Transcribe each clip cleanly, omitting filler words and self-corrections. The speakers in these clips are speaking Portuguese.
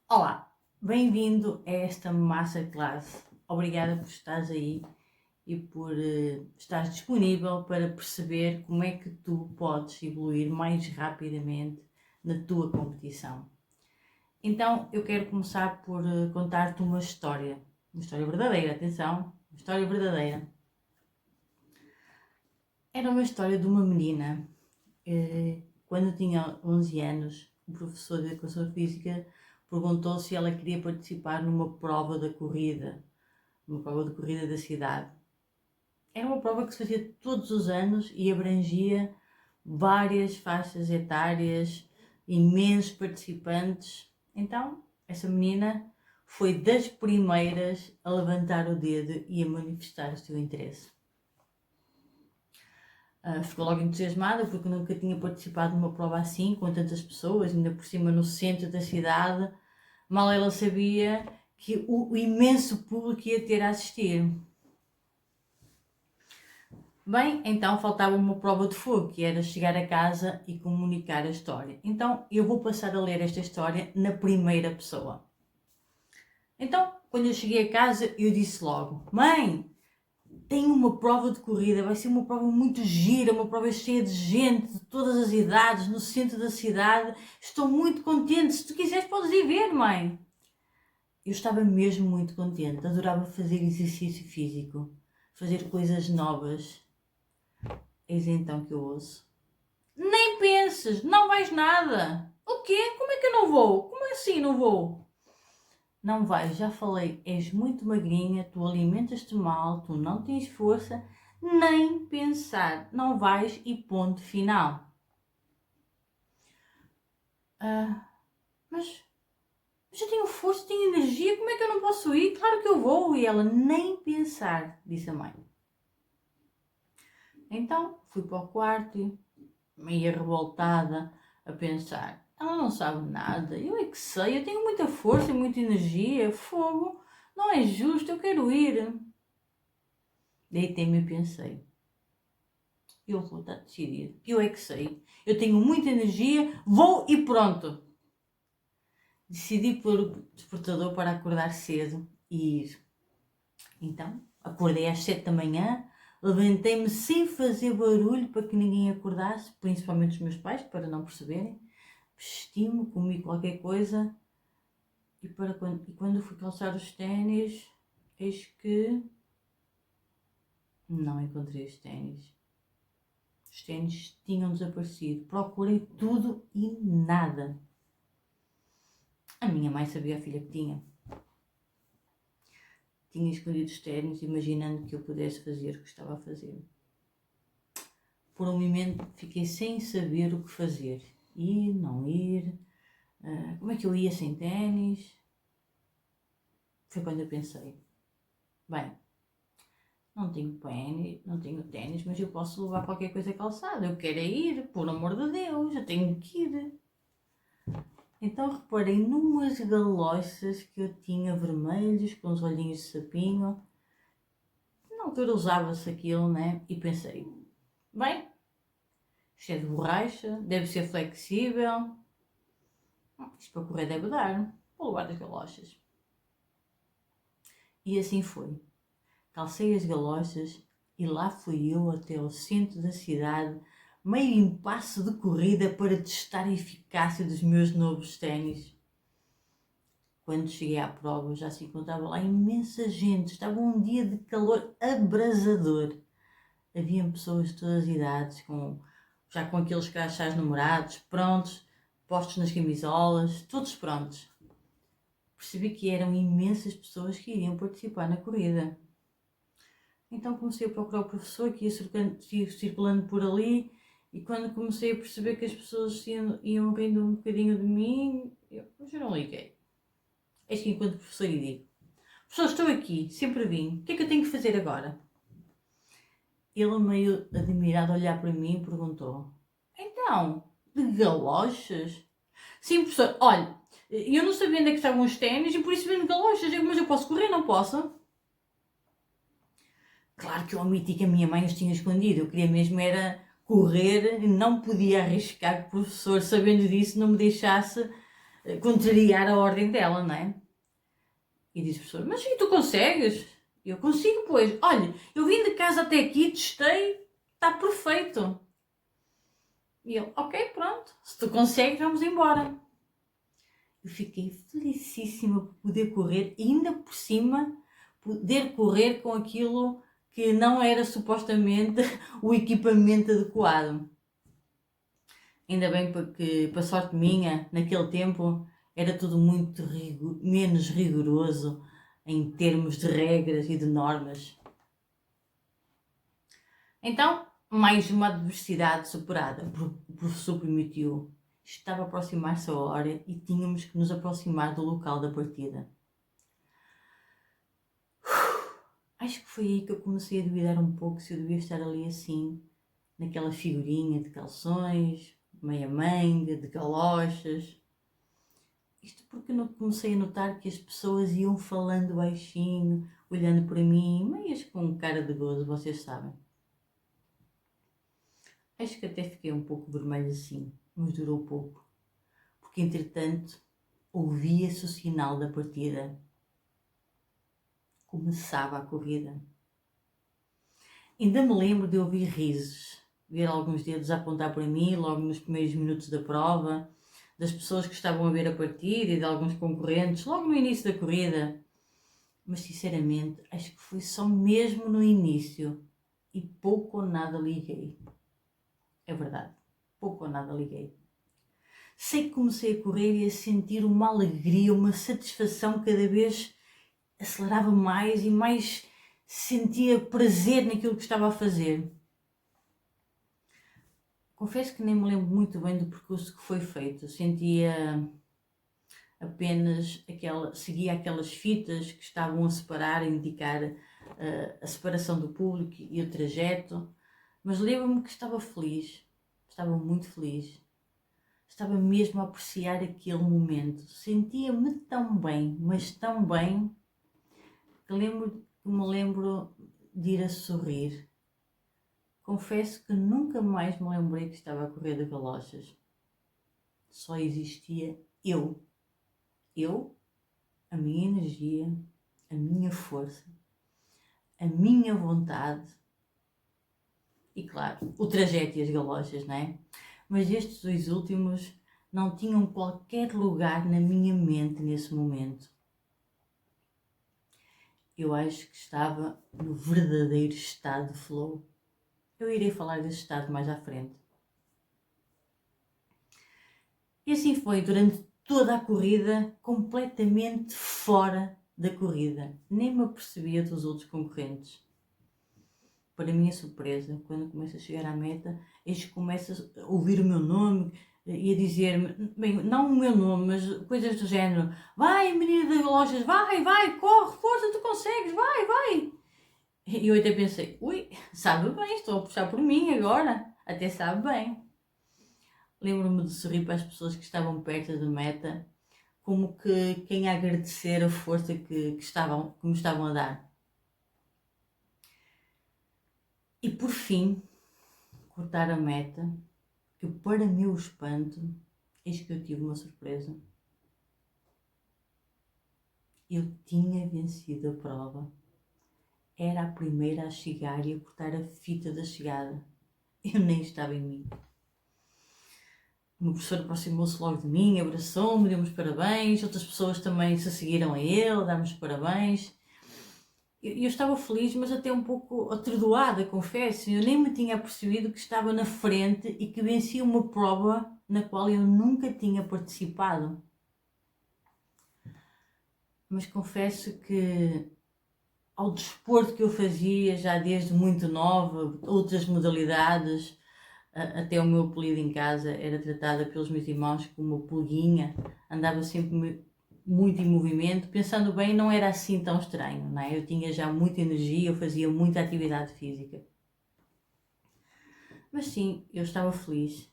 Olá, bem-vindo a esta Masterclass. Obrigada por estares aí e por estares disponível para perceber como é que tu podes evoluir mais rapidamente na tua competição. Então, eu quero começar por contar-te uma história verdadeira, atenção, uma história verdadeira. Era uma história de uma menina, quando tinha 11 anos, o professor de Educação Física perguntou se ela queria participar numa prova de corrida da cidade. Era uma prova que se fazia todos os anos e abrangia várias faixas etárias, imensos participantes. Então, essa menina foi das primeiras a levantar o dedo e a manifestar o seu interesse. Ficou logo entusiasmada porque nunca tinha participado numa prova assim, com tantas pessoas, ainda por cima no centro da cidade. Mal ela sabia que o imenso público ia ter a assistir. Bem, então faltava uma prova de fogo, que era chegar a casa e comunicar a história. Então eu vou passar a ler esta história na primeira pessoa. Então, quando eu cheguei a casa, eu disse logo: Mãe, tenho uma prova de corrida, vai ser uma prova muito gira, uma prova cheia de gente, de todas as idades, no centro da cidade. Estou muito contente, se tu quiseres podes ir ver, mãe. Eu estava mesmo muito contente, adorava fazer exercício físico, fazer coisas novas. Eis então que eu ouço: Nem penses, não vais nada. O quê? Como é que eu não vou? Como assim não vou? Não vais, já falei, és muito magrinha, tu alimentas-te mal, tu não tens força, nem pensar, não vais e ponto final. Mas eu tenho força, tenho energia, como é que eu não posso ir? Claro que eu vou. E ela: Nem pensar, disse a mãe. Então fui para o quarto, meio revoltada, a pensar: ela não sabe nada, eu é que sei, eu tenho muita força e muita energia, fogo, não é justo, eu quero ir. Deitei-me e pensei: eu vou estar decidida, eu é que sei, eu tenho muita energia, vou e pronto. Decidi pôr o despertador para acordar cedo e ir. Então, acordei às 7 da manhã, levantei-me sem fazer barulho para que ninguém acordasse, principalmente os meus pais, para não perceberem. Vesti-me, comi qualquer coisa e quando fui calçar os ténis, eis que não encontrei os ténis. Os ténis tinham desaparecido. Procurei tudo e nada. A minha mãe sabia a filha que tinha. Tinha escondido os ténis, imaginando que eu pudesse fazer o que estava a fazer. Por um momento fiquei sem saber o que fazer. Ir, não ir, como é que eu ia sem ténis? Foi quando eu pensei: bem, não tenho ténis, mas eu posso levar qualquer coisa calçada. Eu quero é ir, por amor de Deus, eu tenho que ir. Então reparei numas galochas que eu tinha vermelhos, com os olhinhos de sapinho. Na altura usava-se aquilo, né? E pensei: bem, isto é de borracha, deve ser flexível. Isto para correr deve dar. Vou levar as galochas. E assim foi. Calcei as galochas e lá fui eu até ao centro da cidade, meio em passo de corrida para testar a eficácia dos meus novos ténis. Quando cheguei à prova já se encontrava lá imensa gente, estava um dia de calor abrasador. Haviam pessoas de todas as idades, já com aqueles crachás numerados, prontos, postos nas camisolas, todos prontos. Percebi que eram imensas pessoas que iriam participar na corrida. Então comecei a procurar o professor, que ia circulando por ali, e quando comecei a perceber que as pessoas iam rindo um bocadinho de mim, eu já não liguei. Eis que enquanto professor lhe digo: Professor, estou aqui, sempre vim, o que é que eu tenho que fazer agora? Ele, meio admirado, a olhar para mim, perguntou: Então, de galochas? Sim, professor, olha, eu não sabia onde é que estavam os ténis e por isso vim de galochas, mas eu posso correr, não posso? Claro que eu omiti que a minha mãe os tinha escondido. Eu queria mesmo era correr e não podia arriscar que o professor, sabendo disso, não me deixasse contrariar a ordem dela, não é? E diz o professor, mas e tu consegues? Eu consigo, pois. Olha, eu vim de casa até aqui, testei, está perfeito. E ele, ok, pronto, se tu consegues, vamos embora. Eu fiquei felicíssima por poder correr, e ainda por cima, poder correr com aquilo que não era supostamente o equipamento adequado. Ainda bem porque, para sorte minha, naquele tempo era tudo muito menos rigoroso em termos de regras e de normas. Então, mais uma adversidade superada. O professor permitiu. Estava a aproximar-se a hora e tínhamos que nos aproximar do local da partida. Acho que foi aí que eu comecei a duvidar um pouco se eu devia estar ali assim, naquela figurinha de calções, meia manga, de galochas. Isto porque eu comecei a notar que as pessoas iam falando baixinho, olhando para mim, meias com cara de gozo, vocês sabem. Acho que até fiquei um pouco vermelho assim, mas durou pouco, porque entretanto ouvia-se o sinal da partida. Começava a corrida. Ainda me lembro de ouvir risos, ver alguns dedos a apontar para mim logo nos primeiros minutos da prova, das pessoas que estavam a ver a partida e de alguns concorrentes logo no início da corrida. Mas sinceramente acho que foi só mesmo no início e pouco ou nada liguei. É verdade, pouco ou nada liguei. Sei que comecei a correr e a sentir uma alegria, uma satisfação, cada vez acelerava mais e mais sentia prazer naquilo que estava a fazer. Confesso que nem me lembro muito bem do percurso que foi feito. Sentia apenas seguia aquelas fitas que estavam a separar, a indicar a separação do público e o trajeto. Mas lembro-me que estava feliz, estava muito feliz. Estava mesmo a apreciar aquele momento. Sentia-me tão bem, mas tão bem, que me lembro de ir a sorrir. Confesso que nunca mais me lembrei que estava a correr de galochas. Só existia eu. Eu, a minha energia, a minha força, a minha vontade e, claro, o trajeto e as galochas, não é? Mas estes dois últimos não tinham qualquer lugar na minha mente nesse momento. Eu acho que estava no verdadeiro estado de flow. Eu irei falar desse estado mais à frente. E assim foi durante toda a corrida, completamente fora da corrida. Nem me apercebia dos outros concorrentes. Para minha surpresa, quando começo a chegar à meta, eles começam a ouvir o meu nome e a dizer-me, bem, não o meu nome, mas coisas do género: vai, menina das lojas, vai, corre, força, tu consegues, vai. E eu até pensei, ui, sabe bem, estou a puxar por mim agora, até sabe bem. Lembro-me de sorrir para as pessoas que estavam perto da meta, como que quem a agradecer a força que me estavam a dar. E por fim, cortar a meta, que para meu espanto, eis que eu tive uma surpresa. Eu tinha vencido a prova. Era a primeira a chegar e a cortar a fita da chegada. Eu nem estava em mim. O meu professor aproximou-se logo de mim, abraçou-me, deu-me os parabéns. Outras pessoas também se seguiram a ele, dar-me os parabéns. Eu estava feliz, mas até um pouco atordoada, confesso. Eu nem me tinha percebido que estava na frente e que vencia uma prova na qual eu nunca tinha participado. Mas confesso que ao desporto que eu fazia já desde muito nova, outras modalidades, até o meu apelido em casa era tratada pelos meus irmãos como uma pulguinha, andava sempre muito em movimento, pensando bem, não era assim tão estranho, não é? Eu tinha já muita energia, eu fazia muita atividade física. Mas sim, eu estava feliz.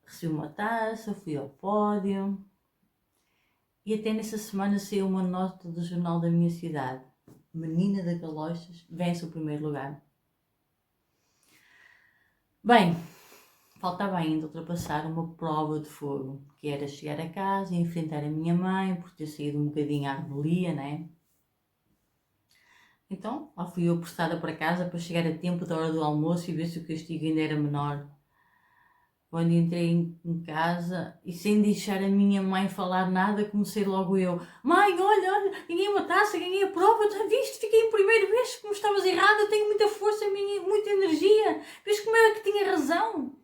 Recebi uma taça, fui ao pódio e até nessa semana saiu uma nota do jornal da minha cidade. Menina da Galochas vence o primeiro lugar. Bem, faltava ainda ultrapassar uma prova de fogo, que era chegar a casa e enfrentar a minha mãe por ter saído um bocadinho à revelia, né? Então, lá fui eu apressada para casa para chegar a tempo da hora do almoço e ver se o castigo ainda era menor. Quando entrei em casa e sem deixar a minha mãe falar nada, comecei logo eu. Mãe, olha, ganhei uma taça, ganhei a prova, já viste? Fiquei em primeiro, vês como estavas errada, eu tenho muita força, muita energia, vês como é que tinha razão?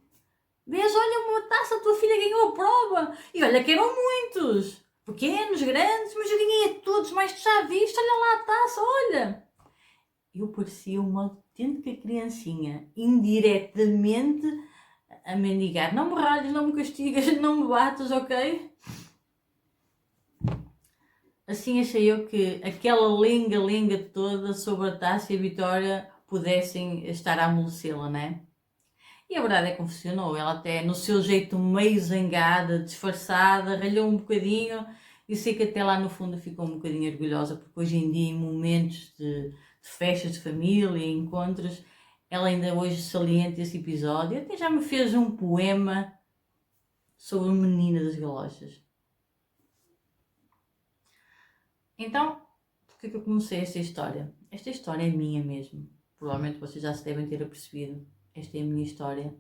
Vês, olha, uma taça, a tua filha ganhou a prova. E olha que eram muitos, pequenos, grandes, mas eu ganhei a todos, mas tu já viste, olha lá a taça, olha. Eu parecia uma autêntica criancinha, indiretamente a mendigar. Não me ralhes, não me castigas, não me batas, ok? Assim achei eu que aquela lenga-lenga toda sobre a taça e a Vitória pudessem estar a amolecê-la, né? E a verdade é que funcionou. Ela até, no seu jeito meio zangada, disfarçada, ralhou um bocadinho e sei que até lá no fundo ficou um bocadinho orgulhosa, porque hoje em dia, em momentos de festas de família, encontros, ela ainda hoje salienta esse episódio. Até já me fez um poema sobre a menina das galochas. Então, porquê que eu comecei esta história? Esta história é minha mesmo. Provavelmente vocês já se devem ter apercebido. Esta é a minha história.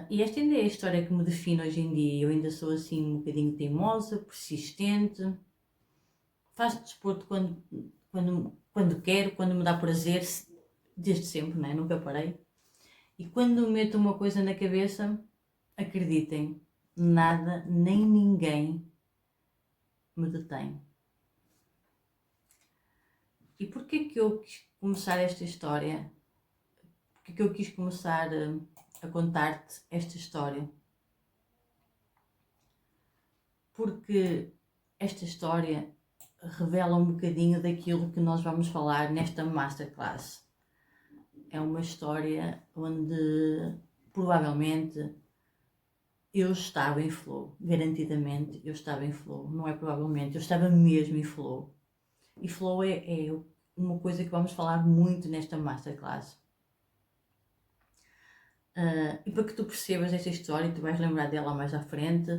E esta ainda é a história que me define hoje em dia. Eu ainda sou assim um bocadinho teimosa, persistente. Faço desporto quando quero, quando me dá prazer, desde sempre, né? Nunca parei. E quando meto uma coisa na cabeça, acreditem, nada nem ninguém me detém. E porquê que eu quis começar esta história? Porquê que eu quis começar a contar-te esta história? Porque esta história revela um bocadinho daquilo que nós vamos falar nesta masterclass. É uma história onde provavelmente eu estava em flow, garantidamente eu estava em flow, não é provavelmente, eu estava mesmo em flow. E flow é uma coisa que vamos falar muito nesta masterclass. E para que tu percebas esta história, e tu vais lembrar dela mais à frente,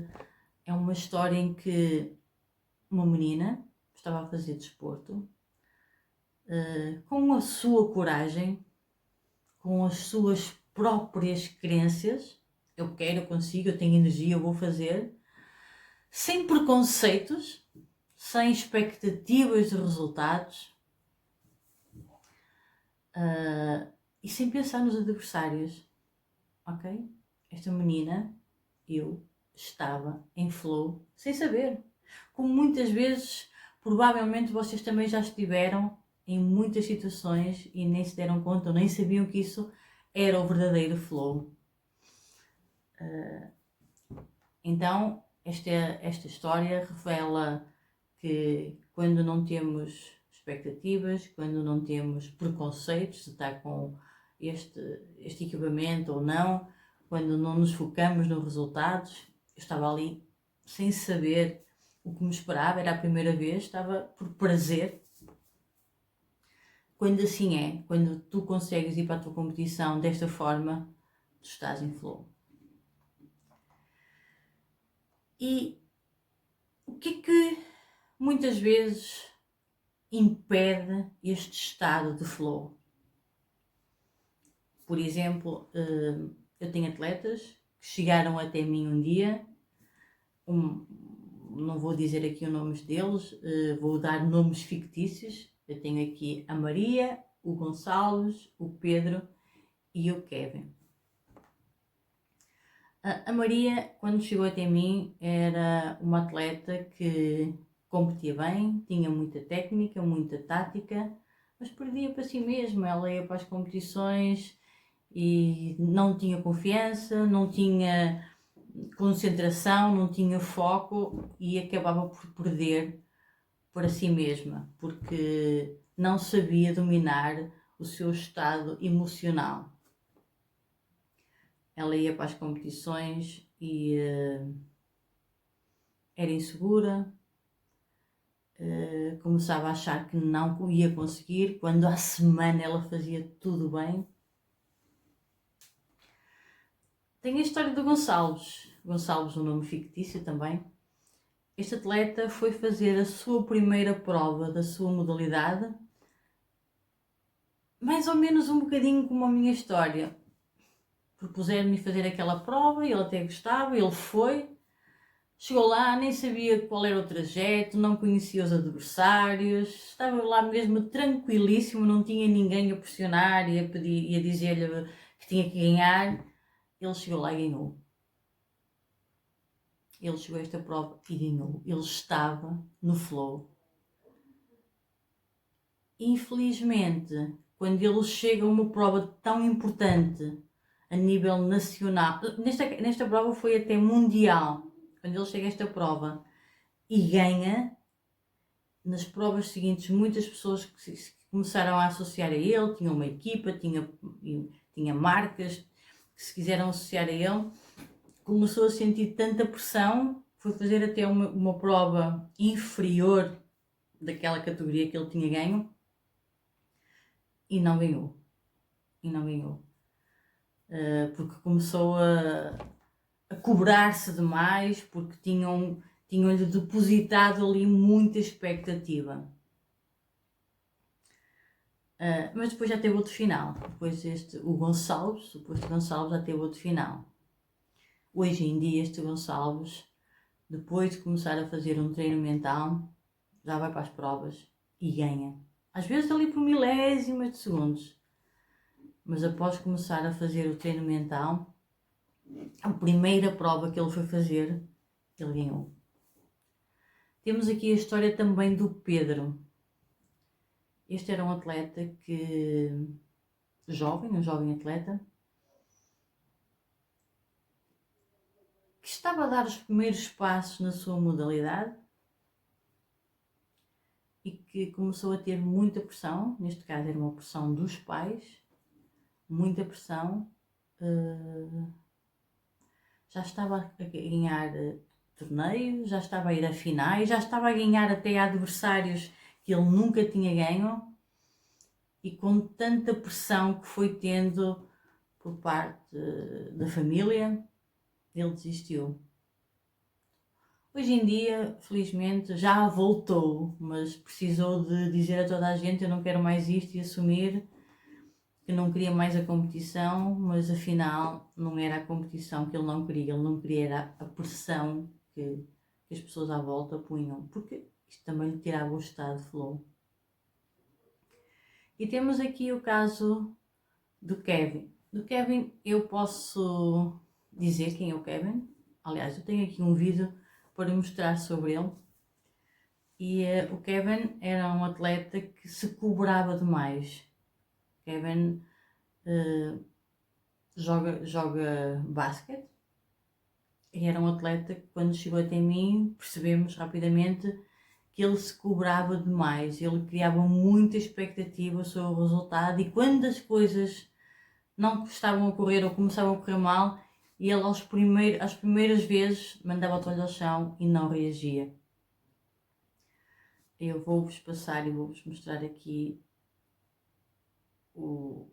é uma história em que uma menina estava a fazer desporto, com a sua coragem, com as suas próprias crenças, eu quero, eu consigo, eu tenho energia, eu vou fazer, sem preconceitos, sem expectativas de resultados, e sem pensar nos adversários, ok? Esta menina, eu estava em flow, sem saber. Como muitas vezes, provavelmente vocês também já estiveram em muitas situações e nem se deram conta, ou nem sabiam que isso era o verdadeiro flow. Então, esta história revela que quando não temos expectativas, quando não temos preconceitos de estar com este equipamento ou não, quando não nos focamos nos resultados, eu estava ali sem saber o que me esperava, era a primeira vez, estava por prazer. Quando assim é, quando tu consegues ir para a tua competição desta forma, tu estás em flow. E o que é que muitas vezes impede este estado de flow? Por exemplo, eu tenho atletas que chegaram até mim um dia, não vou dizer aqui os nomes deles, vou dar nomes fictícios. Eu tenho aqui a Maria, o Gonçalves, o Pedro e o Kevin. A Maria, quando chegou até mim, era uma atleta que competia bem, tinha muita técnica, muita tática, mas perdia para si mesma. Ela ia para as competições e não tinha confiança, não tinha concentração, não tinha foco e acabava por perder para si mesma, porque não sabia dominar o seu estado emocional. Ela ia para as competições e era insegura, começava a achar que não ia conseguir, quando à semana ela fazia tudo bem. Tem a história do Gonçalves. Gonçalves, um nome fictício também. Este atleta foi fazer a sua primeira prova da sua modalidade, mais ou menos um bocadinho como a minha história. Propuseram-lhe fazer aquela prova, ele até gostava, ele foi. Chegou lá, nem sabia qual era o trajeto, não conhecia os adversários, estava lá mesmo tranquilíssimo, não tinha ninguém a pressionar e a pedir e a dizer-lhe que tinha que ganhar. Ele chegou lá e ganhou. Ele chegou a esta prova e ganhou. Ele estava no flow. Infelizmente, quando ele chega a uma prova tão importante a nível nacional, nesta prova foi até mundial, quando ele chega a esta prova e ganha, nas provas seguintes muitas pessoas que começaram a associar a ele, tinha uma equipa, tinha marcas que se quiseram associar a ele, começou a sentir tanta pressão, foi fazer até uma prova inferior daquela categoria que ele tinha ganho e não ganhou. Porque começou a cobrar-se demais, porque tinham-lhe depositado ali muita expectativa. Mas depois já teve outro final. Depois o Gonçalves, o suposto Gonçalves, já teve outro final. Hoje em dia este Gonçalves, depois de começar a fazer um treino mental, já vai para as provas e ganha. Às vezes ali por milésimas de segundos. Mas após começar a fazer o treino mental, a primeira prova que ele foi fazer, ele ganhou. Temos aqui a história também do Pedro. Este era um atleta um jovem atleta, que estava a dar os primeiros passos na sua modalidade e que começou a ter muita pressão, neste caso era uma pressão dos pais, muita pressão, já estava a ganhar torneios, já estava a ir a finais, já estava a ganhar até adversários que ele nunca tinha ganho, e com tanta pressão que foi tendo por parte da família, ele desistiu. Hoje em dia, felizmente, já voltou, mas precisou de dizer a toda a gente: eu não quero mais isto, e assumir que não queria mais a competição, mas afinal não era a competição que ele não queria era a pressão que as pessoas à volta punham, porque isto também lhe tirava o estado de flow. E temos aqui o caso do Kevin. Do Kevin eu posso dizer quem é o Kevin. Aliás, eu tenho aqui um vídeo para mostrar sobre ele. E o Kevin era um atleta que se cobrava demais. Kevin joga basquete. E era um atleta que, quando chegou até mim, percebemos rapidamente que ele se cobrava demais. Ele criava muita expectativa sobre o resultado, e quando as coisas não estavam a correr ou começavam a correr mal, ele às primeiras vezes mandava o toalho ao chão e não reagia. Eu vou-vos passar e vou-vos mostrar aqui um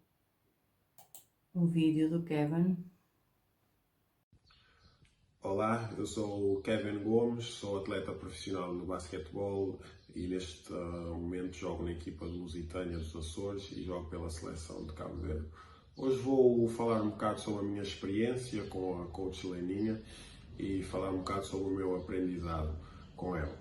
vídeo do Kevin. Olá, eu sou o Kevin Gomes, sou atleta profissional no basquetebol e neste momento jogo na equipa do Lusitânia dos Açores e jogo pela seleção de Cabo Verde. Hoje vou falar um bocado sobre a minha experiência com a coach Leninha e falar um bocado sobre o meu aprendizado com ela.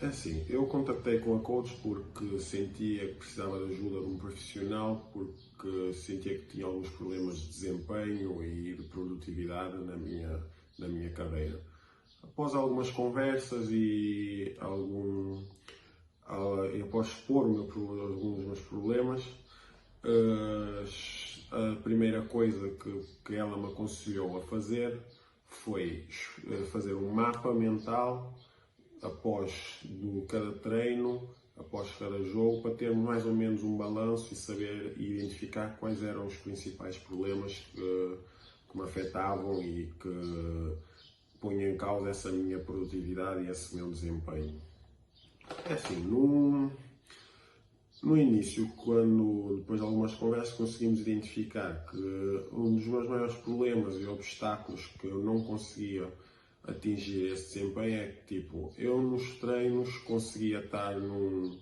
É assim, eu contactei com a coach porque sentia que precisava de ajuda de um profissional, porque sentia que tinha alguns problemas de desempenho e de produtividade na minha carreira. Após algumas conversas e após expor alguns dos meus problemas, a primeira coisa que ela me aconselhou a fazer foi fazer um mapa mental após cada treino, após cada jogo, para ter mais ou menos um balanço e saber identificar quais eram os principais problemas que me afetavam e que punham em causa essa minha produtividade e esse meu desempenho. É assim, No início, quando depois de algumas conversas conseguimos identificar que um dos meus maiores problemas e obstáculos que eu não conseguia atingir esse desempenho é que, tipo, eu nos treinos conseguia estar num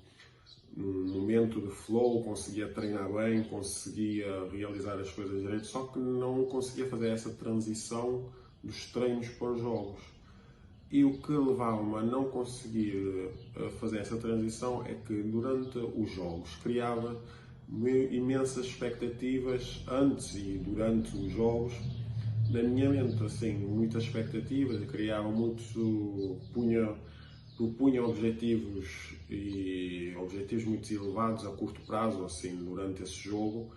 momento de flow, conseguia treinar bem, conseguia realizar as coisas direito, só que não conseguia fazer essa transição dos treinos para os jogos. E o que levava-me a não conseguir fazer essa transição é que durante os jogos criava imensas expectativas antes e durante os jogos na minha mente, assim, muitas expectativas, criava muito, propunha objetivos e objetivos muito elevados a curto prazo, assim, durante esse jogo,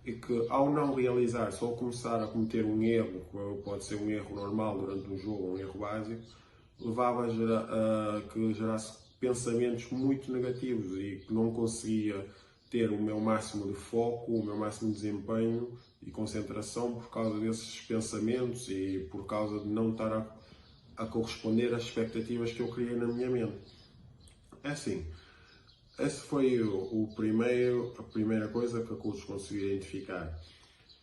e que ao não realizar, só começar a cometer um erro, que pode ser um erro normal durante um jogo, um erro básico, levava a que gerasse pensamentos muito negativos e que não conseguia ter o meu máximo de foco, o meu máximo de desempenho e concentração por causa desses pensamentos e por causa de não estar a corresponder às expectativas que eu criei na minha mente. É assim, esse foi a primeira coisa que a coach conseguiu identificar.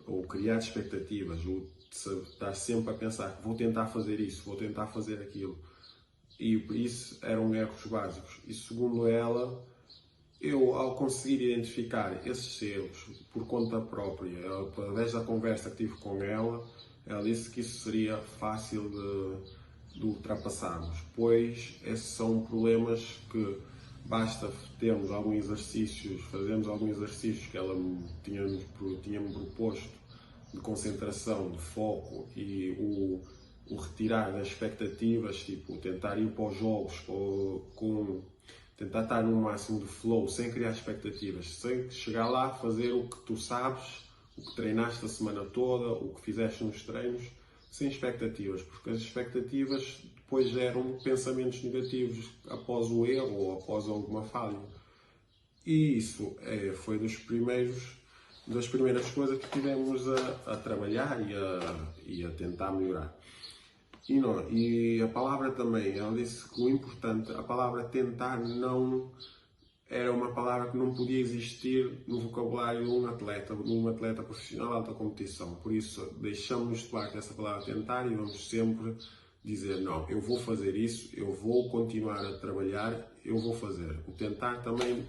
Ou criar expectativas, ou estar sempre a pensar que vou tentar fazer isso, vou tentar fazer aquilo. E por isso eram erros básicos. E segundo ela, eu ao conseguir identificar esses erros por conta própria, através da conversa que tive com ela disse que isso seria fácil de ultrapassarmos, pois esses são problemas que basta termos alguns exercícios, fazermos alguns exercícios que ela tinha-me proposto de concentração, de foco e o retirar das expectativas, tipo tentar ir para os jogos tentar estar no máximo de flow, sem criar expectativas, sem chegar lá, fazer o que tu sabes, o que treinaste a semana toda, o que fizeste nos treinos, sem expectativas, porque as expectativas depois geram pensamentos negativos após o erro ou após alguma falha. E isso foi das primeiras coisas que tivemos a trabalhar e a tentar melhorar. E a palavra também, ela disse que o importante, a palavra tentar não era uma palavra que não podia existir no vocabulário de um atleta profissional de alta competição. Por isso, deixamos de parte essa palavra tentar e vamos sempre dizer não, eu vou fazer isso, eu vou continuar a trabalhar, eu vou fazer. O tentar também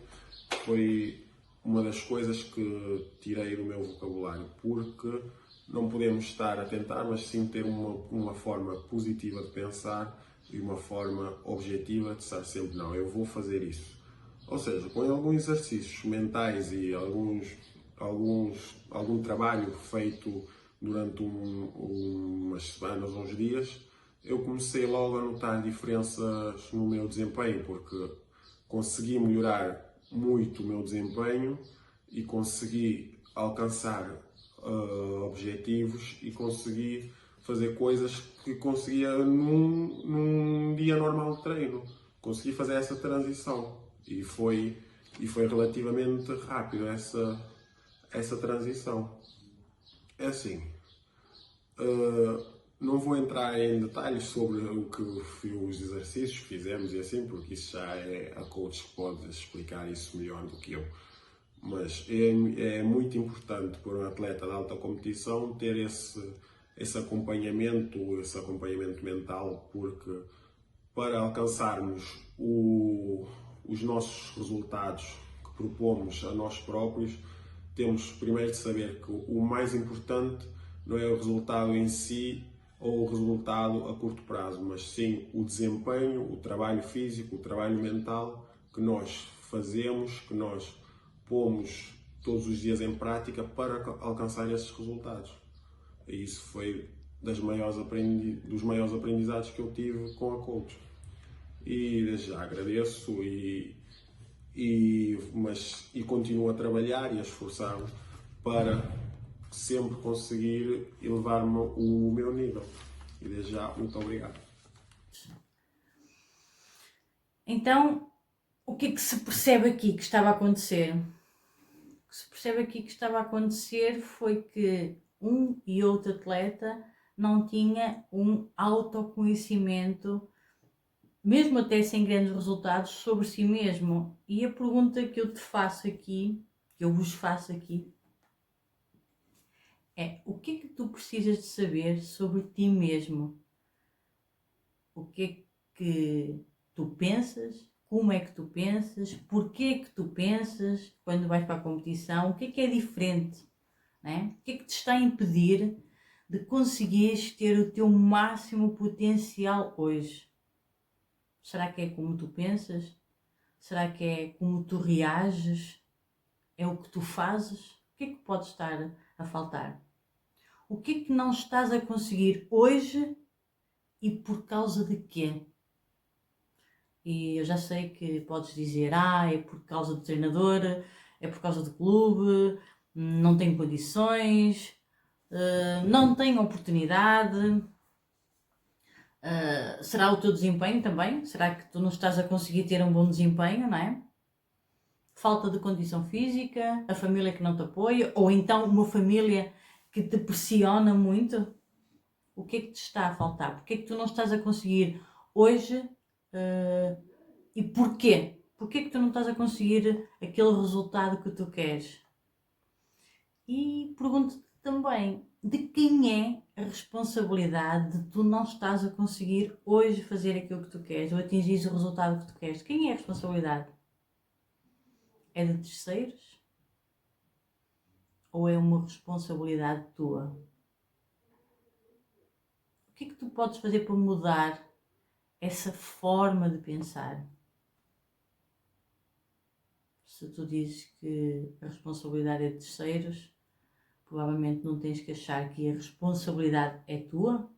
foi uma das coisas que tirei do meu vocabulário, porque não podemos estar a tentar, mas sim ter uma forma positiva de pensar e uma forma objetiva de estar sempre, não, eu vou fazer isso. Ou seja, com alguns exercícios mentais e algum trabalho feito durante umas semanas, uns dias, eu comecei logo a notar diferenças no meu desempenho, porque consegui melhorar muito o meu desempenho e consegui alcançar objetivos e consegui fazer coisas que conseguia num dia normal de treino. Consegui fazer essa transição e foi relativamente rápido essa transição. É assim, não vou entrar em detalhes sobre os exercícios que fizemos e assim, porque isso já é a coach que pode explicar isso melhor do que eu. Mas é muito importante para um atleta de alta competição ter esse acompanhamento mental, porque para alcançarmos os nossos resultados que propomos a nós próprios, temos primeiro de saber que o mais importante não é o resultado em si ou o resultado a curto prazo, mas sim o desempenho, o trabalho físico, o trabalho mental que nós fazemos, que nós pomos todos os dias em prática para alcançar esses resultados. E isso foi dos maiores aprendizados que eu tive com a coach. E desde já agradeço e continuo a trabalhar e a esforçar-me para sempre conseguir elevar-me o meu nível. E desde já, muito obrigado. Então, o que é que se percebe aqui que estava a acontecer? O que se percebe aqui que estava a acontecer foi que um e outro atleta não tinha um autoconhecimento mesmo até sem grandes resultados, sobre si mesmo. E a pergunta que eu te faço aqui, que eu vos faço aqui, é: o que é que tu precisas de saber sobre ti mesmo? O que é que tu pensas? Como é que tu pensas? Porquê é que tu pensas quando vais para a competição? O que é diferente? Né? O que é que te está a impedir de conseguires ter o teu máximo potencial hoje? Será que é como tu pensas? Será que é como tu reages? É o que tu fazes? O que é que pode estar a faltar? O que é que não estás a conseguir hoje e por causa de quê? E eu já sei que podes dizer: é por causa do treinador, é por causa do clube, não tenho condições, não tenho oportunidade. Será o teu desempenho também? Será que tu não estás a conseguir ter um bom desempenho, não é? Falta de condição física, a família que não te apoia, ou então uma família que te pressiona muito? O que é que te está a faltar? Porquê é que tu não estás a conseguir hoje? E porquê? Porquê é que tu não estás a conseguir aquele resultado que tu queres? E pergunto-te também: de quem é a responsabilidade de tu não estás a conseguir hoje fazer aquilo que tu queres ou atingir o resultado que tu queres? Quem é a responsabilidade? É de terceiros? Ou é uma responsabilidade tua? O que é que tu podes fazer para mudar essa forma de pensar? Se tu dizes que a responsabilidade é de terceiros, provavelmente não tens que achar que a responsabilidade é tua.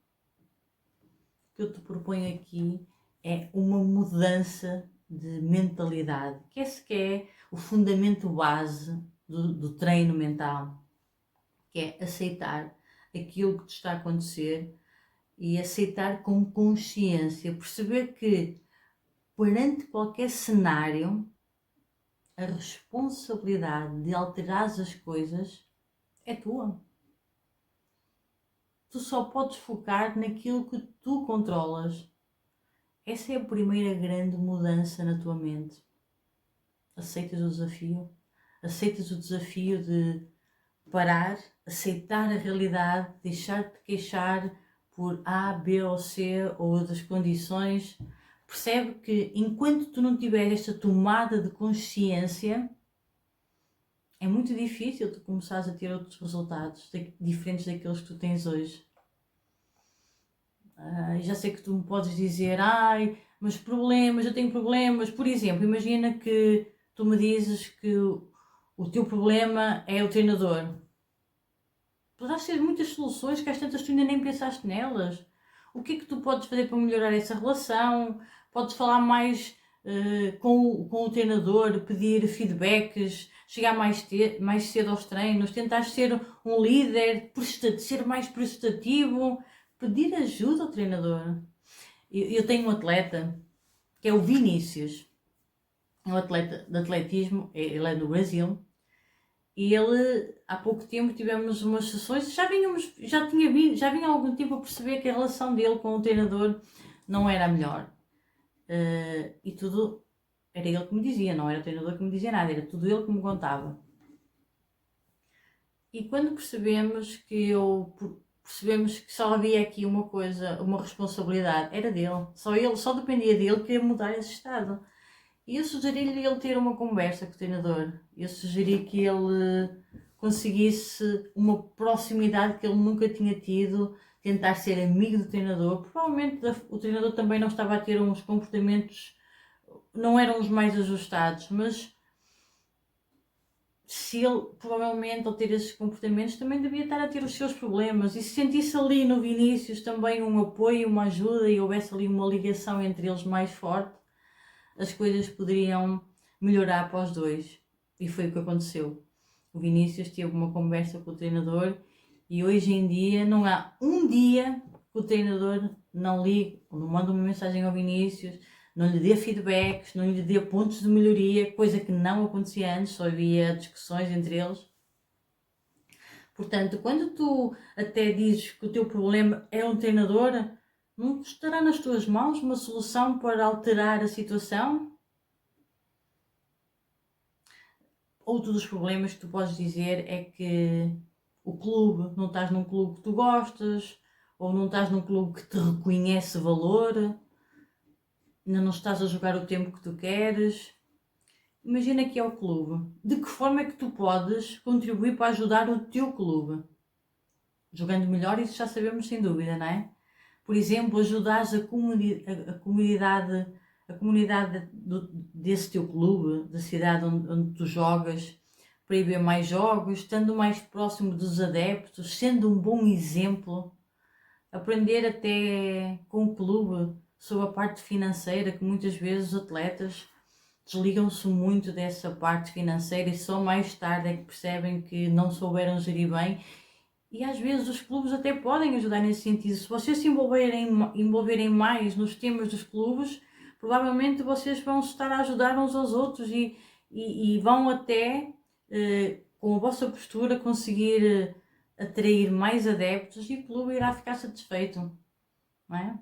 O que eu te proponho aqui é uma mudança de mentalidade, que esse que é o fundamento base do treino mental, que é aceitar aquilo que te está a acontecer e aceitar com consciência, perceber que perante qualquer cenário a responsabilidade de alterar as coisas é tua. Tu só podes focar naquilo que tu controlas. Essa é a primeira grande mudança na tua mente. Aceitas o desafio? Aceitas o desafio de parar, aceitar a realidade, deixar de te queixar por A, B ou C ou outras condições. Percebe que enquanto tu não tiveres esta tomada de consciência, é muito difícil tu começares a ter outros resultados diferentes daqueles que tu tens hoje. Já sei que tu me podes dizer: mas problemas, eu tenho problemas. Por exemplo, imagina que tu me dizes que o teu problema é o treinador. Poderás ter muitas soluções que às tantas tu ainda nem pensaste nelas. O que é que tu podes fazer para melhorar essa relação? Podes falar mais com o treinador, pedir feedbacks, chegar mais cedo aos treinos, tentar ser um líder, ser mais prestativo, pedir ajuda ao treinador. Eu tenho um atleta que é o Vinícius, é um atleta de atletismo, ele é do Brasil. E ele, há pouco tempo tivemos umas sessões, já vinha há algum tempo a perceber que a relação dele com o treinador não era a melhor. E tudo era ele que me dizia, não era o treinador que me dizia nada, era tudo ele que me contava. E quando percebemos que só havia aqui uma coisa, uma responsabilidade, era dele. Só dependia dele que ia mudar esse estado. E eu sugeri-lhe ele ter uma conversa com o treinador. Eu sugeri que ele conseguisse uma proximidade que ele nunca tinha tido, tentar ser amigo do treinador. Provavelmente o treinador também não estava a ter uns comportamentos, não eram os mais ajustados, mas se ele, provavelmente, ao ter esses comportamentos, também devia estar a ter os seus problemas. E se sentisse ali no Vinícius também um apoio, uma ajuda e houvesse ali uma ligação entre eles mais forte, as coisas poderiam melhorar para os dois. E foi o que aconteceu. O Vinícius teve uma conversa com o treinador e hoje em dia não há um dia que o treinador não ligue ou não manda uma mensagem ao Vinícius, não lhe dê feedbacks, não lhe dê pontos de melhoria, coisa que não acontecia antes, só havia discussões entre eles. Portanto, quando tu até dizes que o teu problema é um treinador, Não estará nas tuas mãos uma solução para alterar a situação? Outro dos problemas que tu podes dizer é que o clube, não estás num clube que tu gostas, ou não estás num clube que te reconhece valor, ainda não estás a jogar o tempo que tu queres. Imagina que é o clube. De que forma é que tu podes contribuir para ajudar o teu clube? Jogando melhor, isso já sabemos sem dúvida, não é? Por exemplo, ajudares a comunidade desse teu clube, da cidade onde tu jogas, para ir ver mais jogos, estando mais próximo dos adeptos, sendo um bom exemplo, aprender até com o clube sobre a parte financeira, que muitas vezes os atletas desligam-se muito dessa parte financeira e só mais tarde é que percebem que não souberam gerir bem. E às vezes os clubes até podem ajudar nesse sentido. Se vocês se envolverem mais nos temas dos clubes, provavelmente vocês vão estar a ajudar uns aos outros e vão até, com a vossa postura, conseguir atrair mais adeptos e o clube irá ficar satisfeito, não é?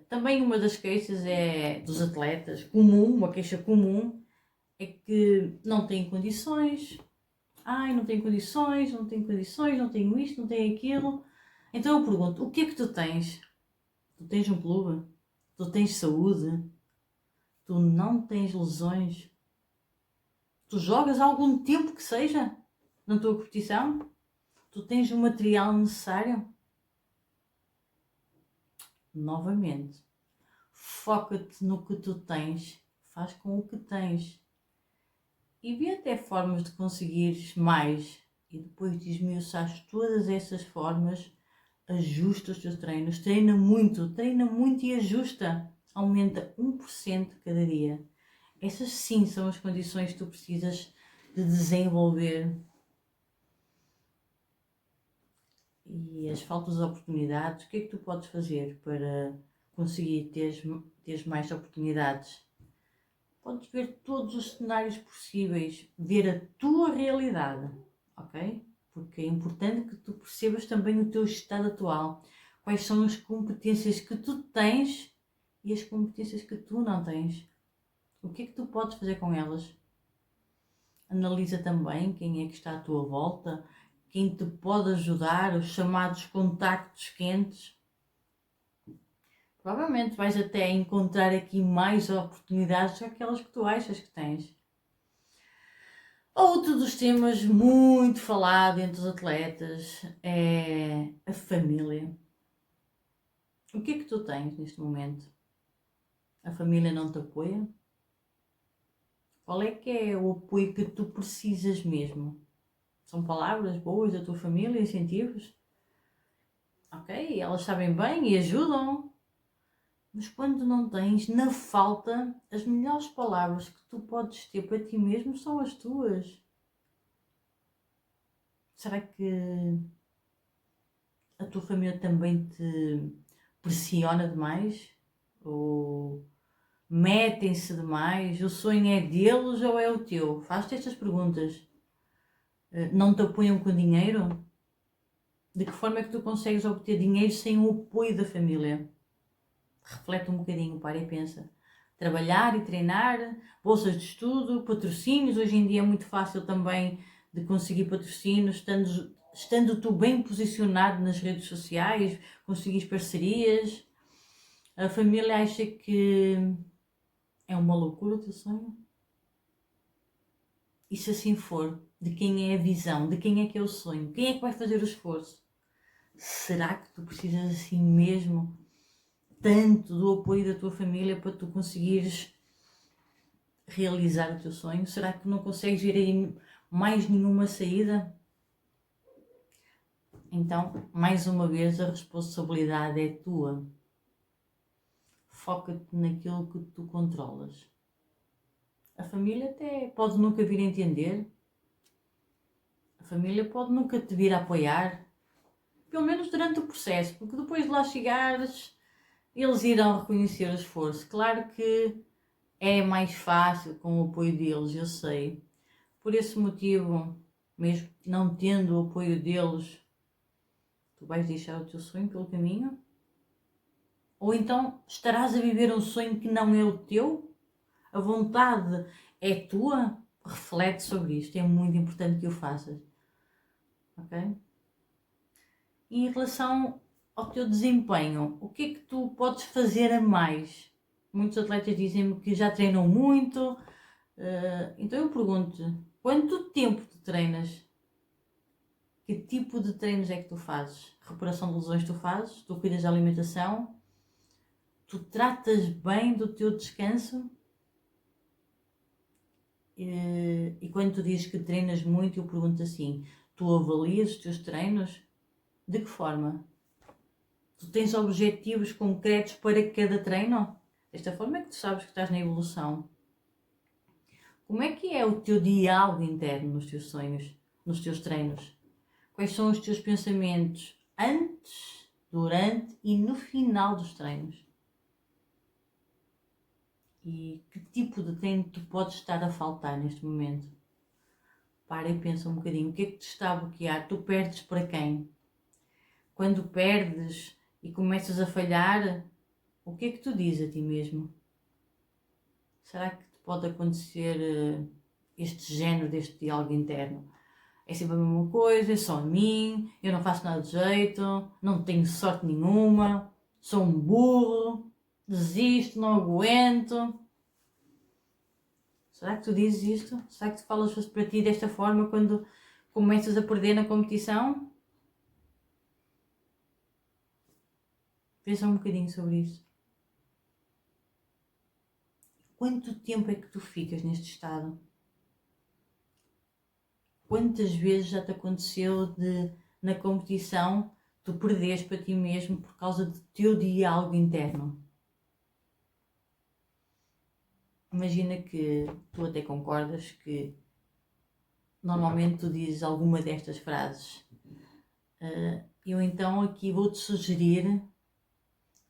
Também uma das queixas dos atletas, uma queixa comum, é que não têm condições. Ai, não tenho condições, não tenho condições, não tenho isto, não tenho aquilo. Então eu pergunto, o que é que tu tens? Tu tens um clube? Tu tens saúde? Tu não tens lesões? Tu jogas há algum tempo que seja na tua competição? Tu tens o material necessário? Novamente, foca-te no que tu tens, faz com o que tens e vê até formas de conseguires mais e depois de esmiuçares todas essas formas, ajusta os teus treinos, treina muito e ajusta, aumenta 1% cada dia. Essas sim são as condições que tu precisas de desenvolver. E as faltas de oportunidades, o que é que tu podes fazer para conseguir teres mais oportunidades? Podes ver todos os cenários possíveis, ver a tua realidade, ok? Porque é importante que tu percebas também o teu estado atual. Quais são as competências que tu tens e as competências que tu não tens. O que é que tu podes fazer com elas? Analisa também quem é que está à tua volta, quem te pode ajudar, os chamados contactos quentes. Provavelmente vais até encontrar aqui mais oportunidades do que aquelas que tu achas que tens. Outro dos temas muito falado entre os atletas é a família. O que é que tu tens neste momento? A família não te apoia? Qual é que é o apoio que tu precisas mesmo? São palavras boas da tua família, incentivos? Ok, elas sabem bem e ajudam. Mas quando não tens, na falta, as melhores palavras que tu podes ter para ti mesmo são as tuas. Será que a tua família também te pressiona demais? Ou metem-se demais? O sonho é deles ou é o teu? Faz-te estas perguntas. Não te apoiam com dinheiro? De que forma é que tu consegues obter dinheiro sem o apoio da família? Reflete um bocadinho, para e pensa. Trabalhar e treinar, bolsas de estudo, patrocínios. Hoje em dia é muito fácil também de conseguir patrocínios, estando tu bem posicionado nas redes sociais, conseguires parcerias. A família acha que é uma loucura o teu sonho? E se assim for, de quem é a visão? De quem é que é o sonho? Quem é que vai fazer o esforço? Será que tu precisas assim mesmo tanto do apoio da tua família para tu conseguires realizar o teu sonho? Será que não consegues ver aí mais nenhuma saída? Então, mais uma vez, a responsabilidade é tua. Foca-te naquilo que tu controlas. A família até pode nunca vir a entender. A família pode nunca te vir a apoiar. Pelo menos durante o processo, porque depois de lá chegares, eles irão reconhecer o esforço. Claro que é mais fácil com o apoio deles, eu sei. Por esse motivo, mesmo não tendo o apoio deles, tu Tu vais deixar o teu sonho pelo caminho? Ou então estarás a viver um sonho que não é o teu? A vontade é tua? Reflete sobre isto, é muito importante que o faças. Ok? E em relação ao teu desempenho, o que é que tu podes fazer a mais? Muitos atletas dizem-me que já treinam muito, então eu pergunto-te, quanto tempo tu treinas? Que tipo de treinos é que tu fazes? Recuperação de lesões tu fazes? Tu cuidas da alimentação? Tu tratas bem do teu descanso? E quando tu dizes que treinas muito, eu pergunto assim, tu avalias os teus treinos? De que forma? Tu tens objetivos concretos para cada treino? Desta forma é que tu sabes que estás na evolução. Como é que é o teu diálogo interno nos teus sonhos, nos teus treinos? Quais são os teus pensamentos antes, durante e no final dos treinos? E que tipo de treino tu podes estar a faltar neste momento? Para e pensa um bocadinho. O que é que te está a bloquear? Tu perdes para quem? Quando perdes e começas a falhar, o que é que tu dizes a ti mesmo? Será que te pode acontecer este género deste diálogo interno? É sempre a mesma coisa, é só a mim, eu não faço nada de jeito, não tenho sorte nenhuma, sou um burro, desisto, não aguento. Será que tu dizes isto? Será que tu falas para ti desta forma quando começas a perder na competição? Pensa um bocadinho sobre isso. Quanto tempo é que tu ficas neste estado? Quantas vezes já te aconteceu de, na competição, tu perderes para ti mesmo por causa do teu diálogo interno? Imagina que tu até concordas que normalmente tu dizes alguma destas frases. Eu então aqui vou-te sugerir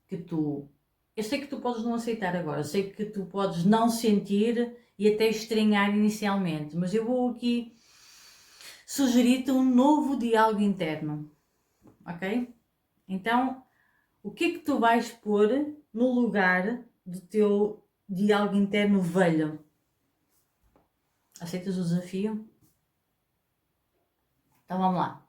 que tu... Eu sei que tu podes não aceitar agora, sei que tu podes não sentir e até estranhar inicialmente, mas eu vou aqui sugerir-te um novo diálogo interno, ok? Então, o que é que tu vais pôr no lugar do teu diálogo interno velho? Aceitas o desafio? Então vamos lá.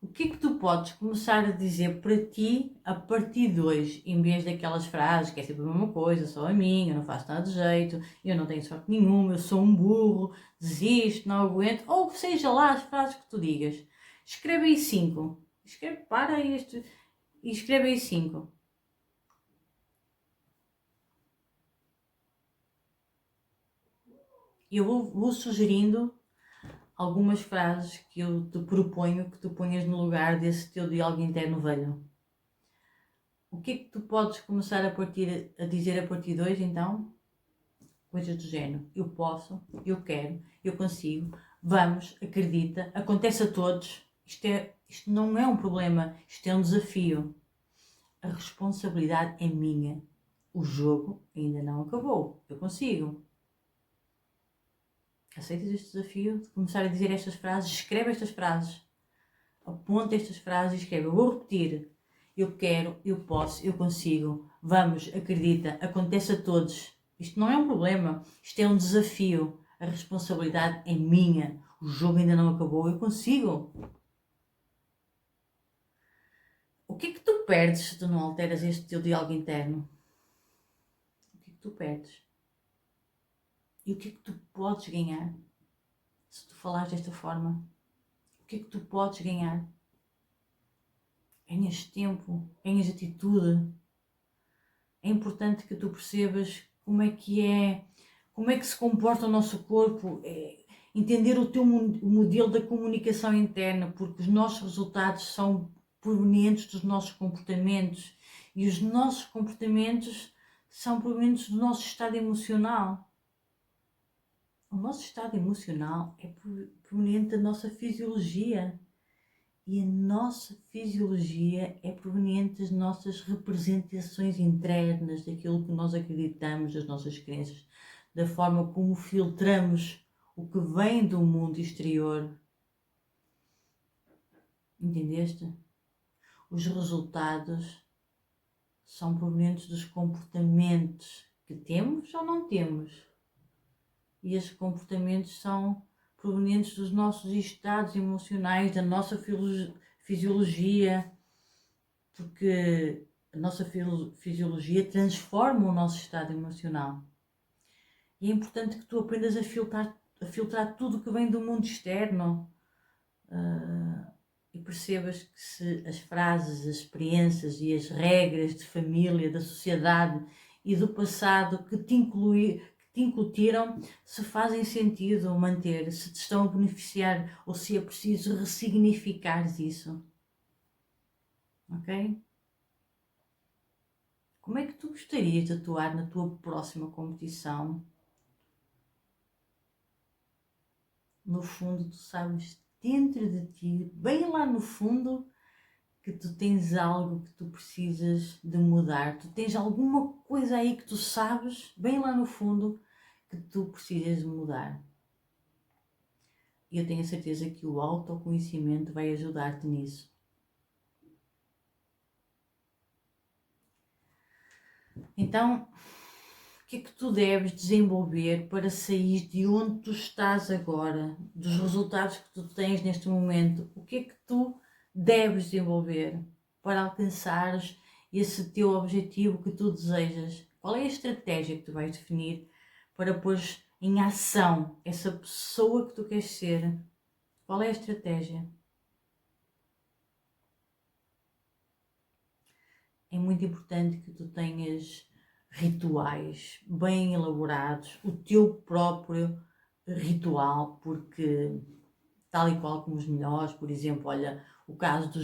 O que é que tu podes começar a dizer para ti a partir de hoje, em vez daquelas frases que é sempre a mesma coisa, só a mim, eu não faço nada de jeito, eu não tenho sorte nenhuma, eu sou um burro, desisto, não aguento, ou seja lá as frases que tu digas. Escreve aí 5. Para este e escreve aí 5. Eu vou sugerindo algumas frases que eu te proponho que tu ponhas no lugar desse teu diálogo interno velho. O que é que tu podes começar a dizer a partir de hoje, então? Coisas do género. Eu posso, eu quero, eu consigo, vamos, acredita, acontece a todos. Isto não é um problema, isto é um desafio. A responsabilidade é minha. O jogo ainda não acabou. Eu consigo. Aceitas este desafio de começar a dizer estas frases? Escreve estas frases. Aponta estas frases e escreve. Eu vou repetir. Eu quero, eu posso, eu consigo. Vamos, acredita, acontece a todos. Isto não é um problema. Isto é um desafio. A responsabilidade é minha. O jogo ainda não acabou. Eu consigo. O que é que tu perdes se tu não alteras este teu diálogo interno? O que é que tu perdes? E o que é que tu podes ganhar se tu falares desta forma? O que é que tu podes ganhar? Ganhas tempo, ganhas atitude. É importante que tu percebas como é que se comporta o nosso corpo, entender o teu modelo da comunicação interna, porque os nossos resultados são provenientes dos nossos comportamentos e os nossos comportamentos são provenientes do nosso estado emocional. O nosso estado emocional é proveniente da nossa fisiologia. E a nossa fisiologia é proveniente das nossas representações internas, daquilo que nós acreditamos, das nossas crenças, da forma como filtramos o que vem do mundo exterior. Entendeste? os resultados são provenientes dos comportamentos que temos ou não temos. E esses comportamentos são provenientes dos nossos estados emocionais, da nossa fisiologia, porque a nossa fisiologia transforma o nosso estado emocional. E é importante que tu aprendas a filtrar tudo que vem do mundo externo e percebas que se as frases, as experiências e as regras de família, da sociedade e do passado que te incutiram, se fazem sentido manter, se te estão a beneficiar ou se é preciso ressignificar isso. Ok? Como é que tu gostarias de atuar na tua próxima competição? No fundo, tu sabes dentro de ti, bem lá no fundo, que tu tens algo que tu precisas de mudar. Tu tens alguma coisa aí que tu sabes, bem lá no fundo, que tu precisas de mudar. E eu tenho a certeza que o autoconhecimento vai ajudar-te nisso. Então, o que é que tu deves desenvolver para sair de onde tu estás agora, dos resultados que tu tens neste momento? O que é que tu deves desenvolver para alcançares esse teu objetivo que tu desejas? Qual é a estratégia que tu vais definir para pôr em ação essa pessoa que tu queres ser? Qual é a estratégia? É muito importante que tu tenhas rituais bem elaborados, o teu próprio ritual, porque tal e qual como os melhores, por exemplo, olha, o caso do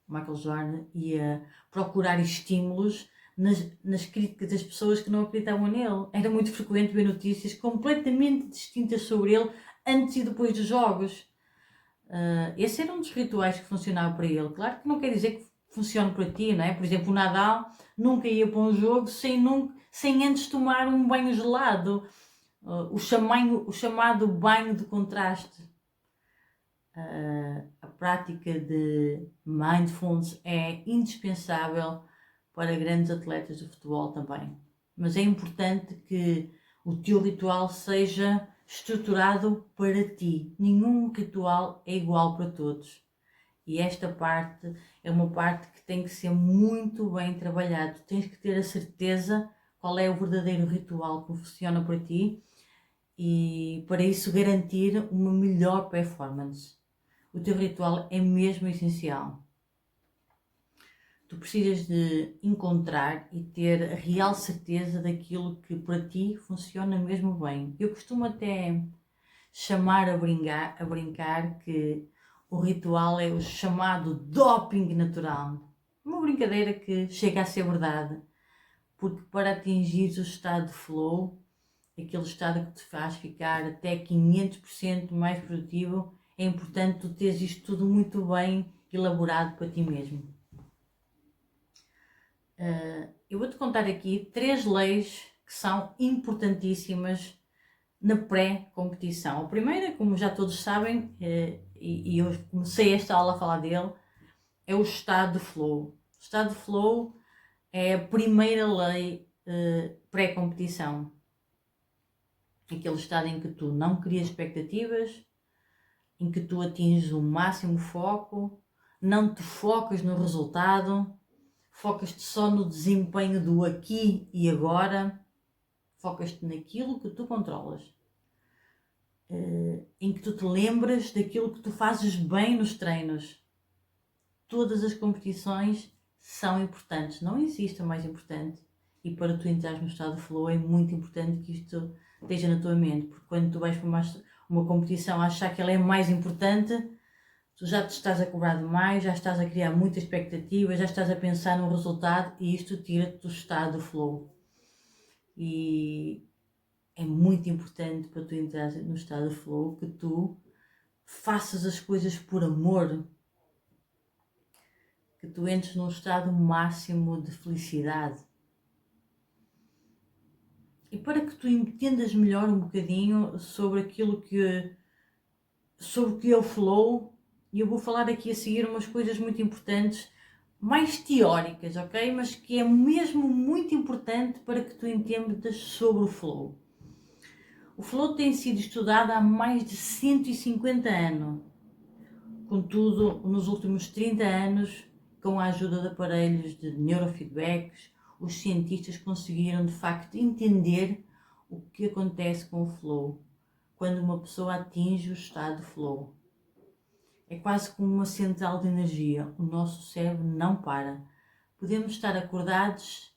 Michael Jordan, ia procurar estímulos nas críticas das pessoas que não acreditavam nele. Era muito frequente ver notícias completamente distintas sobre ele antes e depois dos jogos. Esse era um dos rituais que funcionava para ele. Claro que não quer dizer que funcione para ti, não é? Por exemplo, o Nadal nunca ia para um jogo sem antes tomar um banho gelado, o chamado banho de contraste. A prática de mindfulness é indispensável para grandes atletas de futebol também. Mas é importante que o teu ritual seja estruturado para ti. Nenhum ritual é igual para todos. E esta parte é uma parte que tem que ser muito bem trabalhada. Tu tens que ter a certeza qual é o verdadeiro ritual que funciona para ti e para isso garantir uma melhor performance. O teu ritual é mesmo essencial. Tu precisas de encontrar e ter a real certeza daquilo que para ti funciona mesmo bem. Eu costumo até chamar a brincar que o ritual é o chamado doping natural. Uma brincadeira que chega a ser verdade, porque para atingir o estado de flow, aquele estado que te faz ficar até 500% mais produtivo, é importante tu teres isto tudo muito bem elaborado para ti mesmo. Eu vou-te contar aqui 3 leis que são importantíssimas na pré-competição. A primeira, como já todos sabem, e eu comecei esta aula a falar dele, é o estado de flow. O estado de flow é a primeira lei pré-competição. Aquele estado em que tu não crias expectativas, em que tu atinges o máximo foco, não te focas no resultado, focas-te só no desempenho do aqui e agora, focas-te naquilo que tu controlas. Em que tu te lembras daquilo que tu fazes bem nos treinos. Todas as competições são importantes, não existe a mais importante. E para tu entrares no estado de flow é muito importante que isto esteja na tua mente, porque quando tu vais para uma competição a achar que ela é mais importante, tu já te estás a cobrar demais, já estás a criar muita expectativa, já estás a pensar no resultado e isto tira-te do estado de flow. E é muito importante para tu entrar no estado de flow que tu faças as coisas por amor, que tu entres num estado máximo de felicidade. E para que tu entendas melhor um bocadinho sobre aquilo sobre o que é o flow, e eu vou falar aqui a seguir umas coisas muito importantes mais teóricas, ok? Mas que é mesmo muito importante para que tu entendas sobre o flow. O flow tem sido estudado há mais de 150 anos. Contudo, nos últimos 30 anos, com a ajuda de aparelhos de neurofeedbacks, os cientistas conseguiram de facto entender o que acontece com o flow quando uma pessoa atinge o estado de flow. É quase como uma central de energia, o nosso cérebro não para. Podemos estar acordados,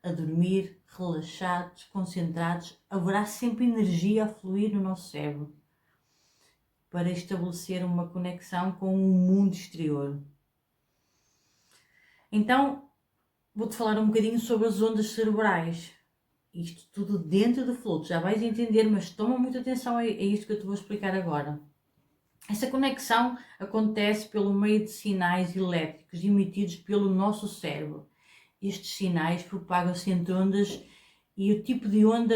a dormir, relaxados, concentrados, haverá sempre energia a fluir no nosso cérebro para estabelecer uma conexão com o mundo exterior. Então, vou-te falar um bocadinho sobre as ondas cerebrais. Isto tudo dentro do flow, já vais entender, mas toma muita atenção a isto que eu te vou explicar agora. Essa conexão acontece pelo meio de sinais elétricos emitidos pelo nosso cérebro. Estes sinais propagam-se entre ondas e o tipo de onda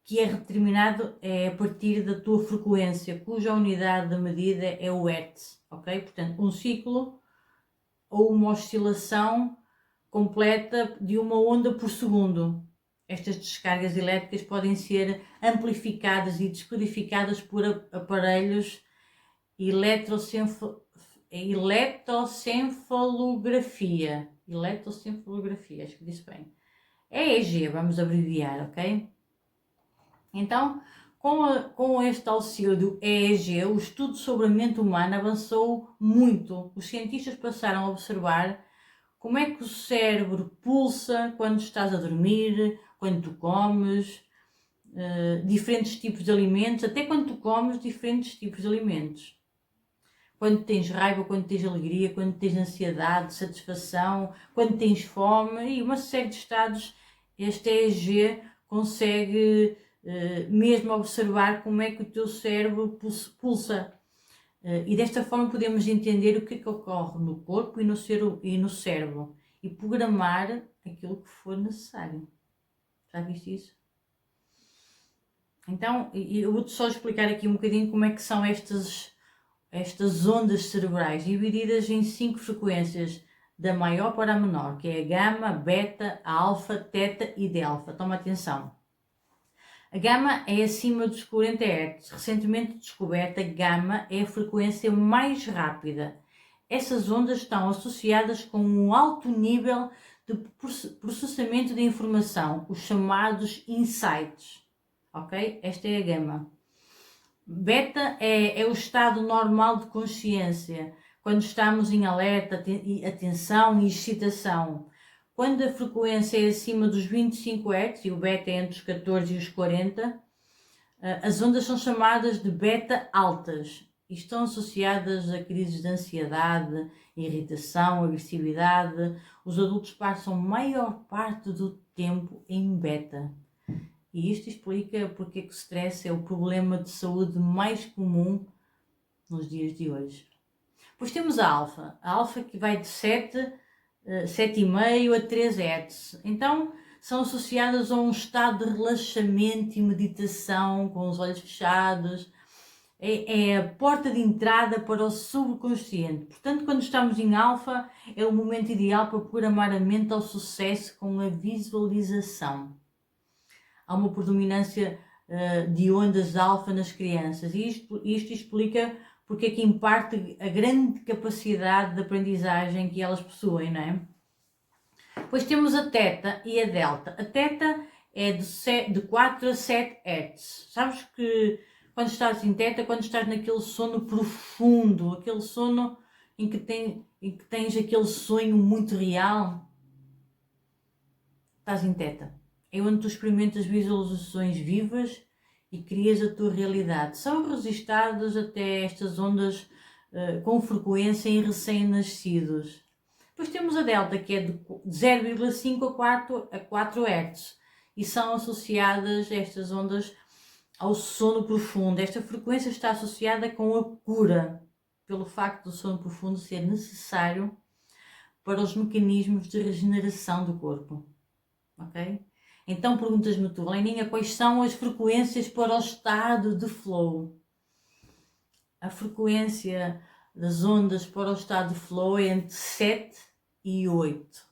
que é determinado é a partir da tua frequência, cuja unidade de medida é o Hertz, ok? Portanto, um ciclo ou uma oscilação completa de uma onda por segundo. Estas descargas elétricas podem ser amplificadas e descodificadas por aparelhos eletroencefalografia, acho que disse bem. EEG, vamos abreviar, ok? Então, com este auxílio do EEG, o estudo sobre a mente humana avançou muito. Os cientistas passaram a observar como é que o cérebro pulsa quando estás a dormir, quando tu comes, diferentes tipos de alimentos, até quando tu comes diferentes tipos de alimentos. Quando tens raiva, quando tens alegria, quando tens ansiedade, satisfação, quando tens fome e uma série de estados, este EEG consegue mesmo observar como é que o teu cérebro pulsa. E desta forma podemos entender o que é que ocorre no corpo e no cérebro e programar aquilo que for necessário. Já viste isso? Então, eu vou-te só explicar aqui um bocadinho como é que são estas ondas cerebrais, divididas em 5 frequências, da maior para a menor, que é a gama, beta, a alfa, teta e delta. Toma atenção. A gama é acima dos 40 Hz. Recentemente descoberta, a gama é a frequência mais rápida. Essas ondas estão associadas com um alto nível de processamento de informação, os chamados insights. Ok? Esta é a gama. Beta é o estado normal de consciência, quando estamos em alerta, atenção e excitação. Quando a frequência é acima dos 25 Hz, e o beta é entre os 14 e os 40, as ondas são chamadas de beta altas e estão associadas a crises de ansiedade, irritação, agressividade. Os adultos passam a maior parte do tempo em beta. E isto explica porque que o stress é o problema de saúde mais comum nos dias de hoje. Depois temos a alfa que vai de 7,5 a 3 Hz. Então são associadas a um estado de relaxamento e meditação com os olhos fechados. É a porta de entrada para o subconsciente. Portanto, quando estamos em alfa, é o momento ideal para programar a mente ao sucesso com a visualização. Há uma predominância de ondas alfa nas crianças e isto explica porque é que em parte a grande capacidade de aprendizagem que elas possuem, não é? Depois temos a teta e a delta. A teta é de 4 a 7 Hz. Sabes que quando estás em teta, quando estás naquele sono profundo, aquele sono em que tens aquele sonho muito real, estás em teta. É onde tu experimentas visualizações vivas e crias a tua realidade. São registadas até estas ondas com frequência em recém-nascidos. Depois temos a delta, que é de 0,5 a 4 Hz. E são associadas estas ondas ao sono profundo. Esta frequência está associada com a cura, pelo facto do sono profundo ser necessário para os mecanismos de regeneração do corpo. Ok? Então perguntas-me tu, Leninha, quais são as frequências para o estado de flow? A frequência das ondas para o estado de flow é entre 7 e 8.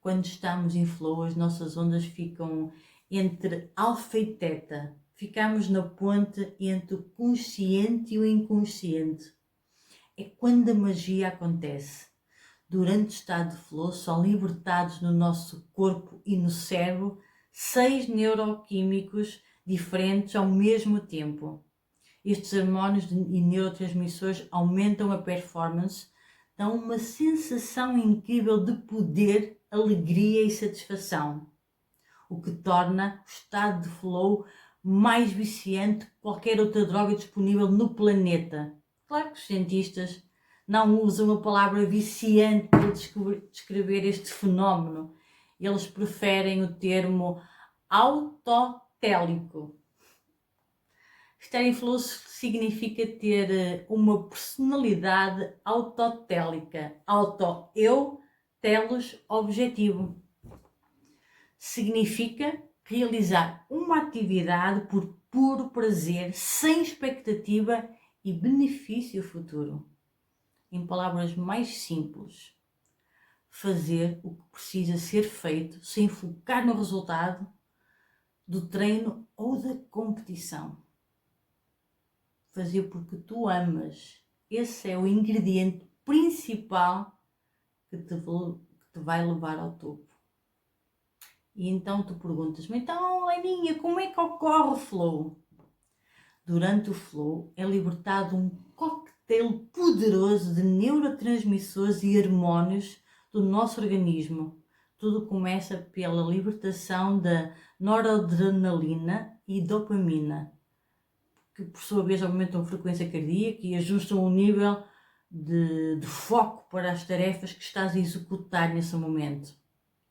Quando estamos em flow, as nossas ondas ficam entre alfa e teta. Ficamos na ponte entre o consciente e o inconsciente. É quando a magia acontece. Durante o estado de flow são libertados no nosso corpo e no cérebro 6 neuroquímicos diferentes ao mesmo tempo. Estes hormônios e neurotransmissores aumentam a performance, dão uma sensação incrível de poder, alegria e satisfação, o que torna o estado de flow mais viciante que qualquer outra droga disponível no planeta. Claro que os cientistas não usam a palavra viciante para descrever este fenómeno. Eles preferem o termo autotélico. Estar em flow significa ter uma personalidade autotélica. Auto, eu, telos, objetivo. Significa realizar uma atividade por puro prazer, sem expectativa e benefício futuro. Em palavras mais simples, fazer o que precisa ser feito sem focar no resultado do treino ou da competição. Fazer porque tu amas. Esse é o ingrediente principal que te vai levar ao topo. E então tu perguntas-me, então Leninha, como é que ocorre o flow? Durante o flow é libertado um coquetel poderoso de neurotransmissores e hormônios do nosso organismo. Tudo começa pela libertação da noradrenalina e dopamina, que por sua vez aumentam a frequência cardíaca e ajustam o nível de foco para as tarefas que estás a executar nesse momento.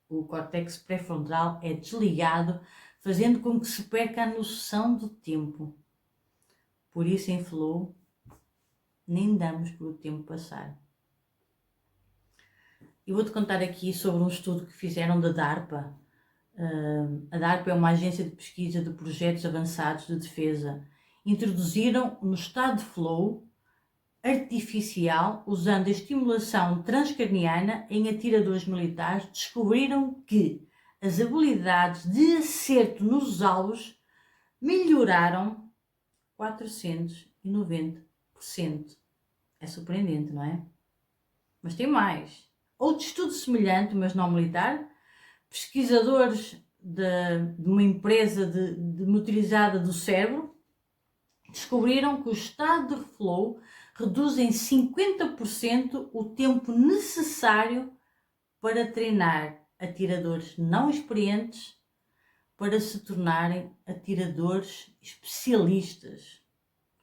O córtex pré-frontal é desligado, fazendo com que se perca a noção do tempo. Por isso, em flow, nem damos por o tempo passar. Eu vou-te contar aqui sobre um estudo que fizeram da DARPA. A DARPA é uma agência de pesquisa de projetos avançados de defesa. Introduziram no estado de flow artificial, usando a estimulação transcraniana em atiradores militares, descobriram que as habilidades de acerto nos alvos melhoraram 490%. É surpreendente, não é? Mas tem mais. Outro estudo semelhante, mas não militar, pesquisadores de uma empresa de motorizada do cérebro descobriram que o estado de flow reduz em 50% o tempo necessário para treinar atiradores não experientes para se tornarem atiradores especialistas.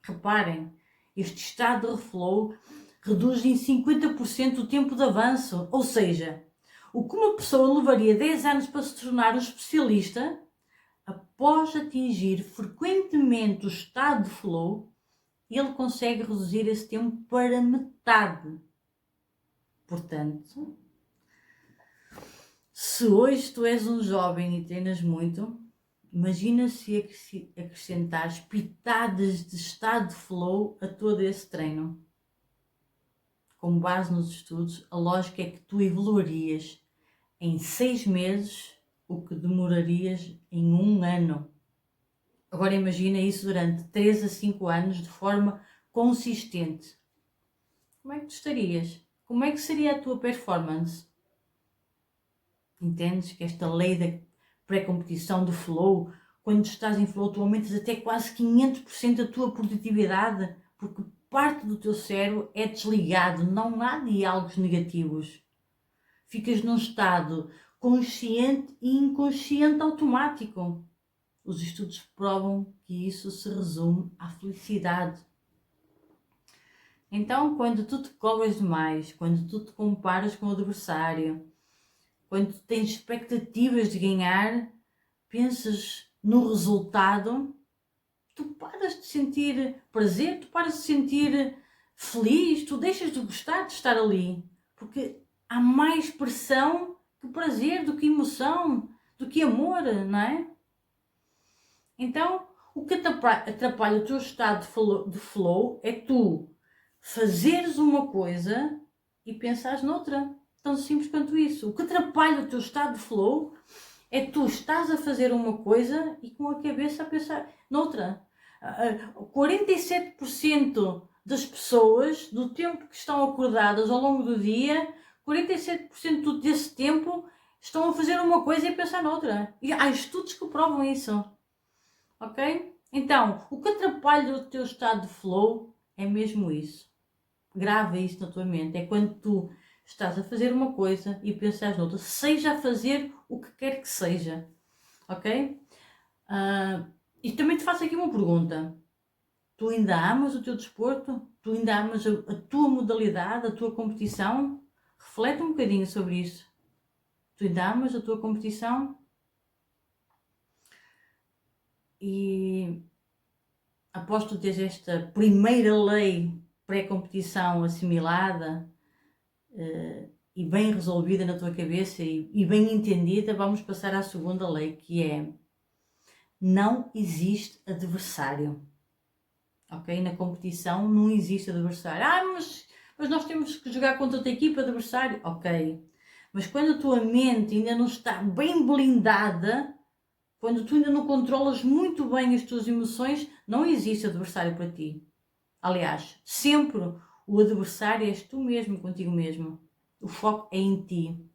Reparem, este estado de flow reduz em 50% o tempo de avanço, ou seja, o que uma pessoa levaria 10 anos para se tornar um especialista, após atingir frequentemente o estado de flow, ele consegue reduzir esse tempo para metade. Portanto, se hoje tu és um jovem e treinas muito, imagina se acrescentares pitadas de estado de flow a todo esse treino. Com base nos estudos, a lógica é que tu evoluirias em 6 meses o que demorarias em 1 ano. Agora imagina isso durante 3 a 5 anos de forma consistente. Como é que tu estarias? Como é que seria a tua performance? Entendes que esta lei da pré-competição do flow, quando estás em flow, tu aumentas até quase 500% a tua produtividade, porque parte do teu cérebro é desligado, não há diálogos negativos. Ficas num estado consciente e inconsciente automático. Os estudos provam que isso se resume à felicidade. Então, quando tu te cobras demais, quando tu te comparas com o adversário, quando tu tens expectativas de ganhar, pensas no resultado, tu paras de sentir prazer, tu paras de sentir feliz, tu deixas de gostar de estar ali, porque há mais pressão que prazer, do que emoção, do que amor, não é? Então, o que atrapalha o teu estado de flow é tu fazeres uma coisa e pensares noutra. Tão simples quanto isso. O que atrapalha o teu estado de flow é tu estás a fazer uma coisa e com a cabeça a pensar noutra. 47% das pessoas, do tempo que estão acordadas ao longo do dia, 47% desse tempo estão a fazer uma coisa e a pensar noutra. E há estudos que provam isso. Ok? Então, o que atrapalha o teu estado de flow é mesmo isso. Grava isso na tua mente. É quando tu estás a fazer uma coisa e pensas noutra, seja a fazer o que quer que seja. Ok? E também te faço aqui uma pergunta. Tu ainda amas o teu desporto? Tu ainda amas a tua modalidade, a tua competição? Reflete um bocadinho sobre isso. Tu ainda amas a tua competição? E após tu teres esta primeira lei pré-competição assimilada e bem resolvida na tua cabeça e bem entendida, vamos passar à segunda lei, que é: não existe adversário. Ok? Na competição não existe adversário. Mas nós temos que jogar contra outra equipa de adversário. Ok. Mas quando a tua mente ainda não está bem blindada, quando tu ainda não controlas muito bem as tuas emoções, não existe adversário para ti. Aliás, sempre o adversário és tu mesmo, contigo mesmo. O foco é em ti.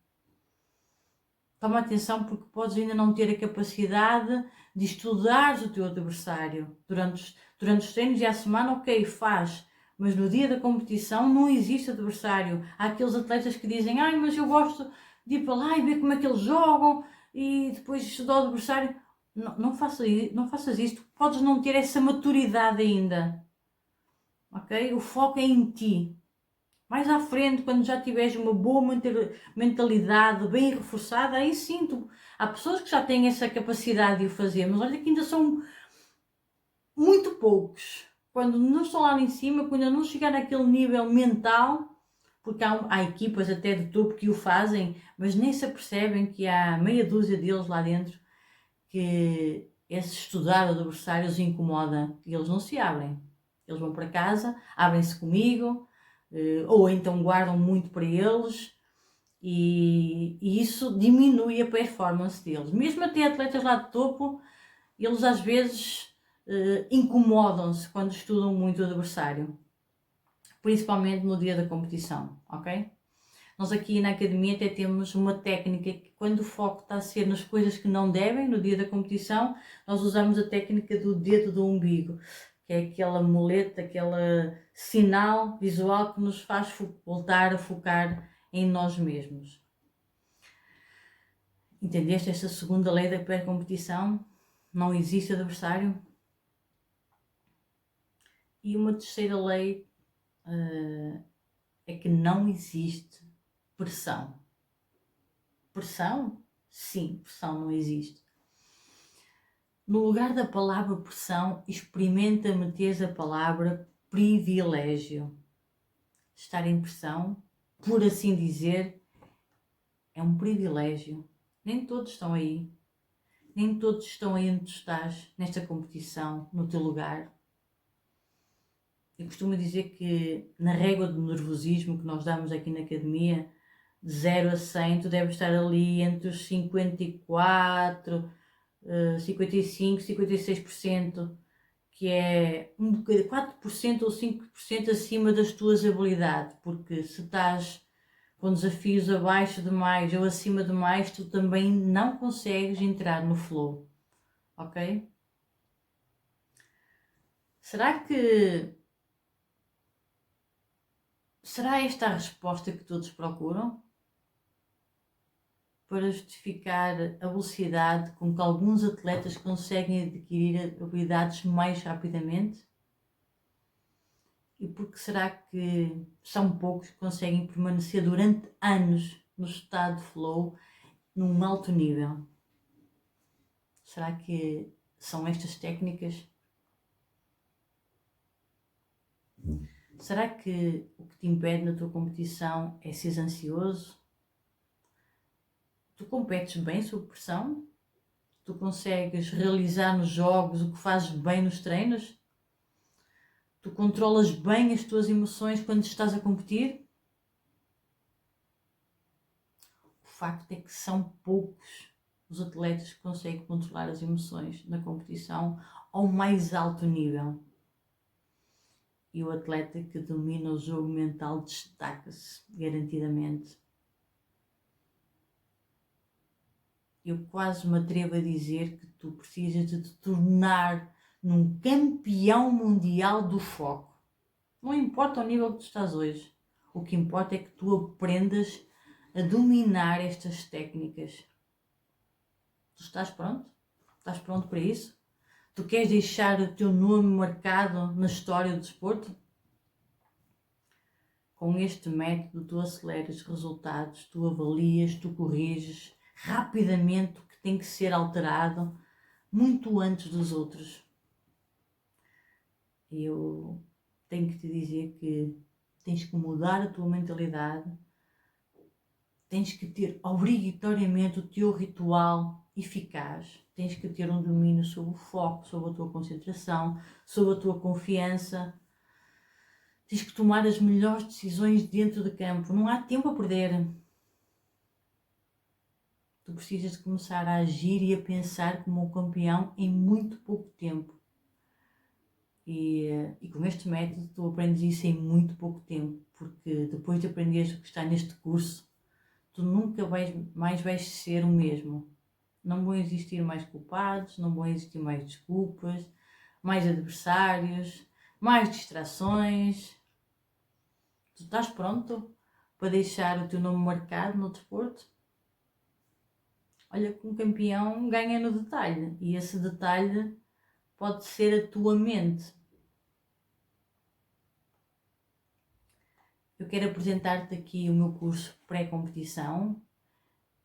Toma atenção, porque podes ainda não ter a capacidade de estudar o teu adversário. Durante os treinos e à semana, ok, faz. Mas no dia da competição não existe adversário. Há aqueles atletas que dizem: mas eu gosto de ir para lá e ver como é que eles jogam e depois estudar o adversário. Não faças isto. Podes não ter essa maturidade ainda. Ok? O foco é em ti. Mais à frente, quando já tiveres uma boa mentalidade bem reforçada, aí sim, há pessoas que já têm essa capacidade de o fazer, mas olha que ainda são muito poucos. Quando não estão lá em cima, quando não chegar naquele nível mental, porque há equipas até de topo que o fazem, mas nem se apercebem que há meia dúzia deles lá dentro que esse estudar o adversário os incomoda e eles não se abrem. Eles vão para casa, abrem-se comigo, ou então guardam muito para eles e isso diminui a performance deles. Mesmo até atletas lá de topo, eles às vezes incomodam-se quando estudam muito o adversário, principalmente no dia da competição, ok? Nós aqui na academia até temos uma técnica que, quando o foco está a ser nas coisas que não devem, no dia da competição, nós usamos a técnica do dedo do umbigo, que é aquela muleta, aquele sinal visual que nos faz voltar a focar em nós mesmos. Entendeste esta segunda lei da pré-competição? Não existe adversário. E uma terceira lei é que não existe pressão. Pressão? Sim, pressão não existe. No lugar da palavra pressão, experimenta meter a palavra privilégio. Estar em pressão, por assim dizer, é um privilégio. Nem todos estão aí. Nem todos estão aí onde tu estás, nesta competição, no teu lugar. Eu costumo dizer que na régua do nervosismo que nós damos aqui na academia, de 0 a 100, tu deves estar ali entre os 54, 55, 56%, que é 4% ou 5% acima das tuas habilidades, porque se estás com desafios abaixo demais ou acima demais, tu também não consegues entrar no flow, ok? Será esta a resposta que todos procuram? Para justificar a velocidade com que alguns atletas conseguem adquirir habilidades mais rapidamente? E porque será que são poucos que conseguem permanecer durante anos no estado de flow, num alto nível? Será que são estas técnicas? Será que o que te impede na tua competição é seres ansioso? Tu competes bem sob pressão? Tu consegues realizar nos jogos o que fazes bem nos treinos? Tu controlas bem as tuas emoções quando estás a competir? facto é que são poucos os atletas que conseguem controlar as emoções na competição ao mais alto nível. E o atleta que domina o jogo mental destaca-se, garantidamente. Eu quase me atrevo a dizer que tu precisas de te tornar num campeão mundial do foco. Não importa o nível que tu estás hoje. O que importa é que tu aprendas a dominar estas técnicas. Tu estás pronto? Estás pronto para isso? Tu queres deixar o teu nome marcado na história do desporto? Com este método tu aceleras resultados, tu avalias, tu corriges rapidamente o que tem que ser alterado muito antes dos outros. Eu tenho que te dizer que tens que mudar a tua mentalidade, tens que ter obrigatoriamente o teu ritual eficaz, tens que ter um domínio sobre o foco, sobre a tua concentração, sobre a tua confiança. Tens que tomar as melhores decisões dentro de campo, não há tempo a perder. Tu precisas de começar a agir e a pensar como um campeão em muito pouco tempo. E com este método tu aprendes isso em muito pouco tempo, porque depois de aprenderes o que está neste curso, tu nunca mais vais ser o mesmo. Não vão existir mais culpados, não vão existir mais desculpas, mais adversários, mais distrações. Tu estás pronto para deixar o teu nome marcado no desporto? Olha que um campeão ganha no detalhe, e esse detalhe pode ser a tua mente. Eu quero apresentar-te aqui o meu curso pré-competição,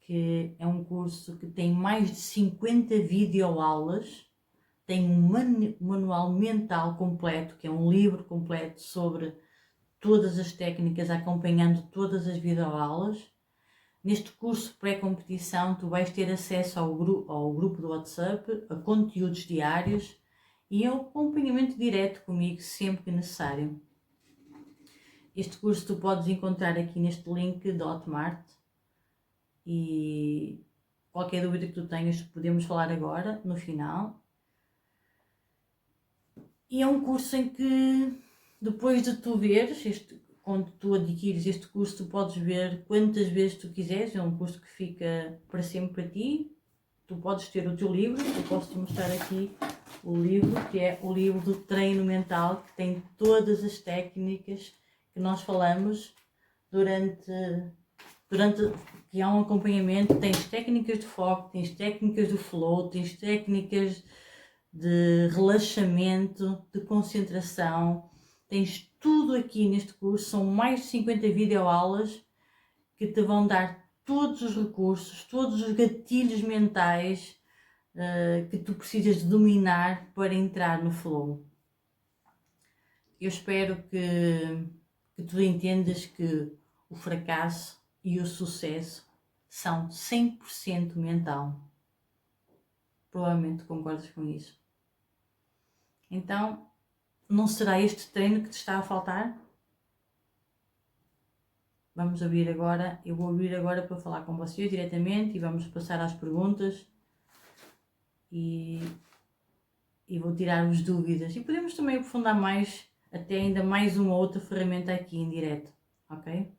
que é um curso que tem mais de 50 videoaulas, tem um manual mental completo, que é um livro completo sobre todas as técnicas, acompanhando todas as videoaulas. Neste curso pré-competição tu vais ter acesso ao grupo do WhatsApp, a conteúdos diários e ao acompanhamento direto comigo sempre que necessário. Este curso tu podes encontrar aqui neste link do Hotmart e qualquer dúvida que tu tenhas podemos falar agora, no final. E é um curso em que depois de tu veres, quando tu adquires este curso, tu podes ver quantas vezes tu quiseres, é um curso que fica para sempre para ti. Tu podes ter o teu livro, eu posso-te mostrar aqui o livro, que é o livro do treino mental, que tem todas as técnicas que nós falamos durante que há um acompanhamento. Tens técnicas de foco, tens técnicas do flow, tens técnicas de relaxamento, de concentração, tens tudo aqui neste curso. São mais de 50 videoaulas que te vão dar todos os recursos, todos os gatilhos mentais que tu precisas de dominar para entrar no flow. Eu espero que tu entendas que o fracasso e o sucesso são 100% mental. Provavelmente concordas com isso. Então, não será este treino que te está a faltar? Vamos abrir agora, eu vou abrir agora para falar com vocês diretamente e vamos passar às perguntas e vou tirar-vos dúvidas. E podemos também aprofundar mais, até ainda mais uma outra ferramenta aqui em direto, ok?